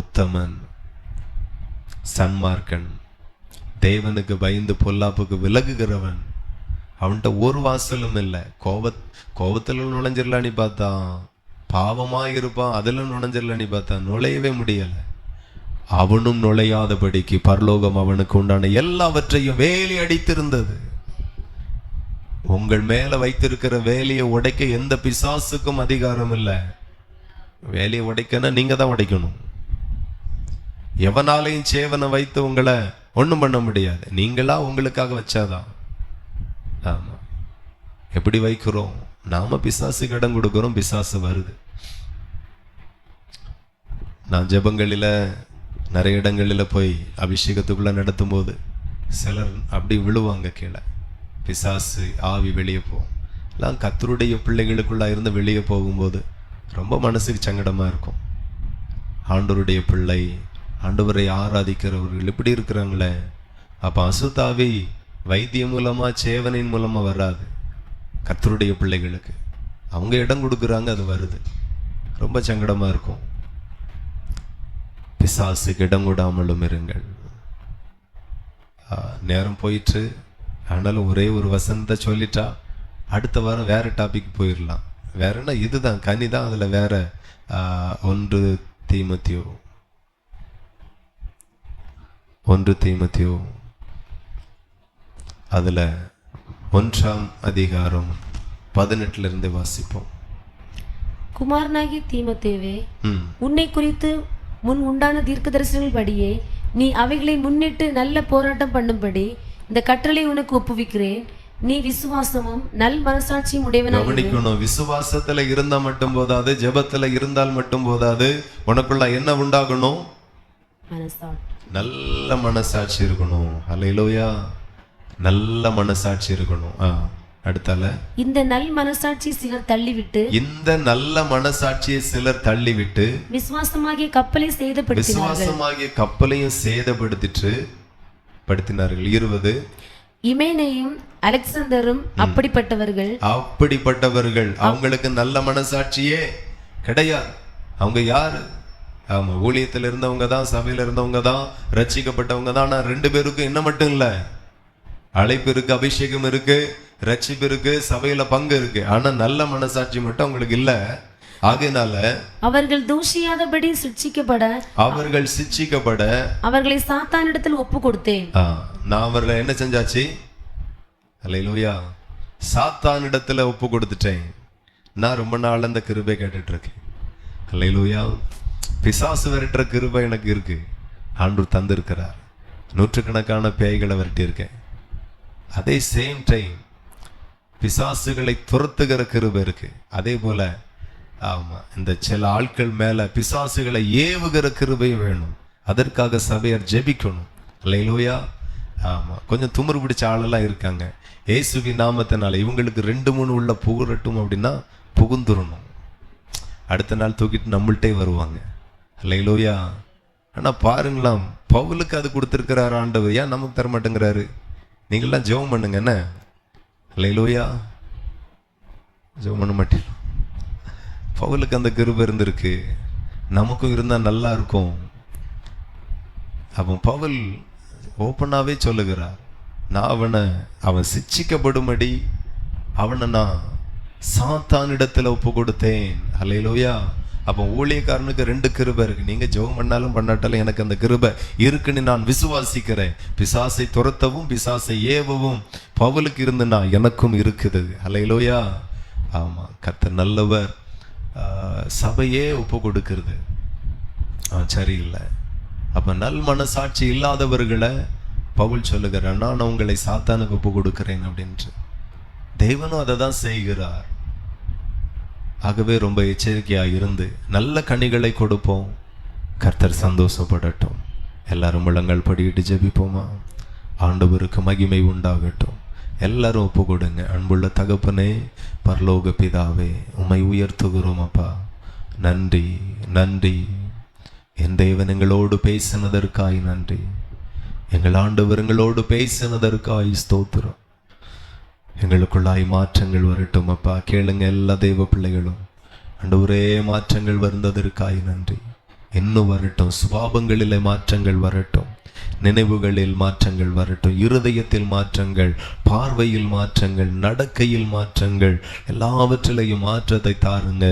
உத்தமன், சன்மார்க்கன், தேவனுக்கு பயந்து பொல்லாப்புக்கு விலகுகிறவன். அவன்கிட்ட ஒரு வாசலும் இல்லை. கோபத்தில் நுழைஞ்சிடலான்னு பார்த்தான், பாவமாக இருப்பான் அதில் நுழைஞ்சிடலான்னு பார்த்தான், நுழையவே முடியலை. அவனும் நுழையாதபடிக்கு பரலோகம் அவனுக்கு உண்டான எல்லாவற்றையும் வேலி அடித்திருந்தது. உங்கள் மேல வைத்திருக்கிற வேலையை உடைக்க எந்த பிசாசுக்கும் அதிகாரம் இல்லை. வேலையை உடைக்கனா நீங்க தான் உடைக்கணும். எவனாலையும் சேவனை வைத்து உங்களை ஒண்ணும் பண்ண முடியாது. நீங்களா உங்களுக்காக வச்சாதான். ஆமா, எப்படி வைக்கிறோம்? நாம பிசாசுக்கு இடம் கொடுக்கிறோம், பிசாசு வருது. நான் ஜெபங்களில் நிறைய இடங்களில் போய் அபிஷேகத்துக்குள்ள நடத்தும் போது சிலர் அப்படி விழுவாங்க கீழே. பிசாசு ஆவி வெளியே போகும். எல்லாம் கர்த்தருடைய பிள்ளைகளுக்குள்ளா இருந்து வெளியே போகும்போது ரொம்ப மனசுக்கு சங்கடமா இருக்கும். ஆண்டவருடைய பிள்ளை, ஆண்டவரை ஆராதிக்கிறவர்கள் இப்படி இருக்கிறாங்களே. அப்போ அசுத்தாவி வைத்தியம் மூலமா சேவனின் மூலமா வராது. கர்த்தருடைய பிள்ளைகளுக்கு அவங்க இடம் கொடுக்குறாங்க, அது வருது. ரொம்ப சங்கடமா இருக்கும். பிசாசுக்கு இடம் கொடாமலும் இருங்கள். நேரம் போயிட்டு ஆனாலும் ஒரே ஒரு வசனத்தை சொல்லிட்டா அடுத்த வாரம் வேற டாபிக் போயிடலாம். வேறன்னா இதுதான் கனி தான். அதில் வேற 1 தீமோத்தேயு அதில் 1ஆம் அதிகாரம் 18 வாசிப்போம். குமாரனாகிய தீமோத்தேயுவே, உன்னை குறித்து முன் உண்டான தீர்க்கதரிசனங்கள் படியே நீ அவைகளை முன்னிட்டு நல்ல போராட்டம் பண்ணும்படி இந்த கட்டளை உனக்கு ஒப்புவிக்கிறேன். நீ விசுவாசமும் நல் மனசாட்சியும் உடையவனாக. கவனிக்கணும், விசுவாசத்துல இருந்தா மட்டும் போதாது, ஜெபத்துல இருந்தால் மட்டும் போதாது. உனக்குள்ள என்ன உண்டாகணும்? நல்ல மனசாட்சி இருக்கணும். அல்லேலூயா. நல்ல மனசாட்சி இருக்கணும். அடுத்தால இந்த நல் மனசாட்சி சிலர் தள்ளிவிட்டு, இந்த நல்ல மனசாட்சியை சிலர் தள்ளிவிட்டு விசுவாசமாகிய கப்பலை கப்பலையும் சேதப்படுத்திட்டு படுத்தினார்கள். 20 இமேனையும் அலெக்சாந்தரும் அப்படிப்பட்டவர்கள். அவங்களுக்கு நல்ல மனசாட்சியே கிடையாது. அவங்க யாரு? ஆமா, ஊழியத்தில் இருந்தவங்க தான், சபையில இருந்தவங்க தான், ரட்சிக்கப்பட்டவங்க தான். ஆனா 2 பேருக்கும் என்ன மட்டும் இல்ல, அழைப்பு இருக்கு, அபிஷேகம் இருக்கு, ரட்சிப்பு இருக்கு, சபையில பங்கு இருக்கு. ஆனா நல்ல மனசாட்சி மட்டும் அவங்களுக்கு இல்ல. ஆகையினால அவர்கள் தூஷியாதபடி சிட்சிக்கப்பட அவர்களை சாத்தானிடத்தில் ஒப்பு கொடுத்தேன். நான் அவர்களை என்ன செஞ்சாச்சு? அல்லேலூயா. சாத்தானிடத்துல ஒப்பு கொடுத்துட்டேன். நான் ரொம்ப நாள் அந்த கிருபை கேட்டுட்டு இருக்கேன். அல்லேலூயா. பிசாசு விரட்டுற கிருபை எனக்கு இருக்கு. ஆண்டவர் தந்திருக்கிறார். நூற்றுக்கணக்கான பேய்களை விரட்டி இருக்கேன். அதே சேம் டைம் பிசாசுகளை துரத்துகிற கிருபை இருக்கு. அதே போல ஆமா, இந்த சில ஆட்கள் மேல பிசாசுகளை ஏவுகிற கிருபை வேணும். அதற்காக சபையார் ஜெபிக்கணும். அல்லேலூயா. ஆமா, கொஞ்சம் துமுறு பிடிச்ச ஆளெல்லாம் இருக்காங்க. இயேசுவின் நாமத்தினால இவங்களுக்கு 2-3 உள்ள புகுறட்டும் அப்படின்னா புகுந்துடணும். அடுத்த நாள் தூக்கிட்டு நம்மள்கிட்டே வருவாங்க. அல்லேலூயா. ஆனா பாருங்களாம், பவுலுக்கு அது கொடுத்திருக்கிறார் ஆண்டவர். ஏன் நமக்கு தர மாட்டேங்கிறாரு? நீங்கள்லாம் ஜெபம் பண்ணுங்க. என்ன? அல்லேலூயா. ஜெபம் பண்ண மாட்டேன். பவுலுக்கு அந்த கிருபை இருந்திருக்கு, நமக்கும் இருந்தா நல்லா இருக்கும். அப்போ பவுல் ஓப்பனாவே சொல்லுகிறார், நான் அவன் சிட்சிக்கப்படும்படி அவனை நான் சாத்தானிடத்துல ஒப்பு கொடுத்தேன். அல்லேலூயா. அப்போ ஊழியக்காரனுக்கு 2 கிருபை இருக்கு. நீங்க ஜெபம் பண்ணாலும் பண்ணாட்டாலும் எனக்கு அந்த கிருபை இருக்குன்னு நான் விசுவாசிக்கிறேன். பிசாசை துரத்தவும் பிசாசை ஏவவும் பவுலுக்கு இருந்துன்னா எனக்கும் இருக்குது. அல்லேலூயா. ஆமா, கர்த்தர் நல்லவர். சபையே ஒப்பு கொடுக்கிறது சரியில்லை. அப்ப நல் மனசாட்சி இல்லாதவர்களை பவுல் சொல்லுகிறார், நான் உங்களை சாத்தானுக்கு ஒப்பு கொடுக்கிறேன் அப்படின்ட்டு. தேவனும் அதை தான் செய்கிறார். ஆகவே ரொம்ப எச்சரிக்கையா இருந்து நல்ல கனிகளை கொடுப்போம். கர்த்தர் சந்தோஷப்படட்டும். எல்லாரும் முழங்கள் படியிட்டு ஜெபிப்போமா? ஆண்டவருக்கு மகிமை உண்டாகட்டும். எல்லாரும் ஒப்பு கொடுங்க. அன்புள்ள தகப்பனே, பரலோக பிதாவே, உம்மை உயர்த்துகிறோம் அப்பா. நன்றி நன்றி. என் தேவன் எங்களோடு பேசினதற்காய் நன்றி. எங்கள் ஆண்டவர் எங்களோடு பேசினதற்காய் ஸ்தோத்திரம். எங்களுக்குள்ளாய் மாற்றங்கள் வரட்டும் அப்பா. கேளுங்க எல்லா தெய்வ பிள்ளைகளும். ஆண்டவரே, மாற்றங்கள் வருந்ததற்காய் நன்றி. இன்னும் வரட்டும். சுபாவங்களிலே மாற்றங்கள் வரட்டும். நினைவுகளில் மாற்றங்கள் வரட்டும். இருதயத்தில் மாற்றங்கள், பார்வையில் மாற்றங்கள், நடக்கையில் மாற்றங்கள், எல்லாவற்றிலையும் மாற்றத்தை தாருங்க.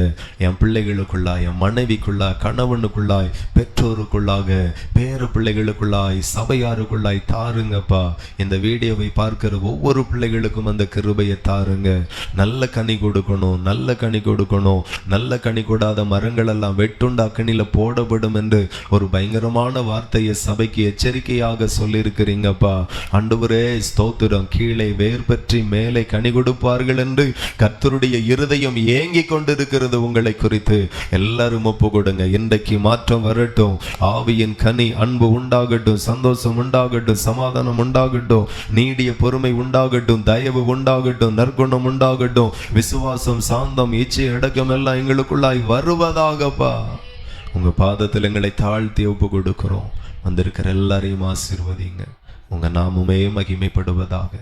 என் பிள்ளைகளுக்குள்ளாய், என் மனைவிக்குள்ளாய், கணவனுக்குள்ளாய், பெற்றோருக்குள்ளாக, பேர பிள்ளைகளுக்குள்ளாய், சபையாருக்குள்ளாய் தாருங்கப்பா. இந்த வீடியோவை பார்க்கிற ஒவ்வொரு பிள்ளைகளுக்கும் அந்த கிருபையை தாருங்க. நல்ல கனி கொடுக்கணும், நல்ல கனி கொடுக்கணும். நல்ல கனி கொடாத மரங்கள் எல்லாம் வெட்டுண்டு அக்கினியில போடப்படும் என்று ஒரு பயங்கரமான வார்த்தையை சபைக்கு எச்சரிக்கையாக சொல்லியிருக்கிறீங்கப்பா. ஆண்டவரே ஸ்தோத்திரம். கீழே வேர் பற்றி மேலே கனி கொடுப்பார்கள் என்று கர்த்தருடைய இருதயம் ஏங்கி கொண்டிருக்கிறது உங்களை குறித்து. எல்லாரும் ஒப்பு கொடுங்க. இன்றைக்கு மாற்றம் வரட்டும். ஆவியின் கனி, அன்பு உண்டாகட்டும், சந்தோஷம் உண்டாகட்டும், சமாதானம் உண்டாகட்டும், நீடிய பொறுமை உண்டாகட்டும், தயவு உண்டாகட்டும், நற்குணம் உண்டாகட்டும், விசுவாசம், சாந்தம், இச்சை அடக்கம் எல்லாம் எங்களுக்குள்ளாய் வருவதாகப்பா. உங்க பாதத்தில் எங்களை தாழ்த்தி ஒப்பு கொடுக்கிறோம். வந்திருக்கிற எல்லாரையும் ஆசீர்வதிங்க. உங்க நாமுமே மகிமைப்படுவதாக.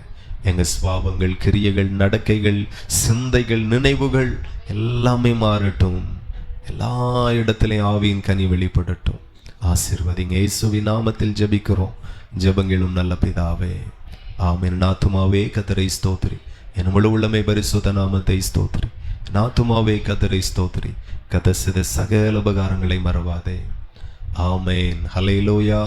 எங்க சுபாவங்கள், கிரியைகள், நடக்கைகள், சிந்தைகள், நினைவுகள் எல்லாமே மாறட்டும். எல்லா இடத்திலையும் ஆவியின் கனி வெளிப்படட்டும். ஆசீர்வதிங்க. இயேசுவின் நாமத்தில் ஜெபிக்கிறோம். ஜெபங்களும் நல்ல பிதாவே, ஆமென். ஆத்துமாவே கர்த்தரை ஸ்தோத்திரி. என் முழு உள்ளமே பரிசுத்த நாமத்தை ஸ்தோத்திரி. ஆத்துமாவே கர்த்தரை ஸ்தோத்திரி. கர்த்தர் செய்த சகல உபகாரங்களை மறவாதே. ஆமென். ஹல்லேலூயா.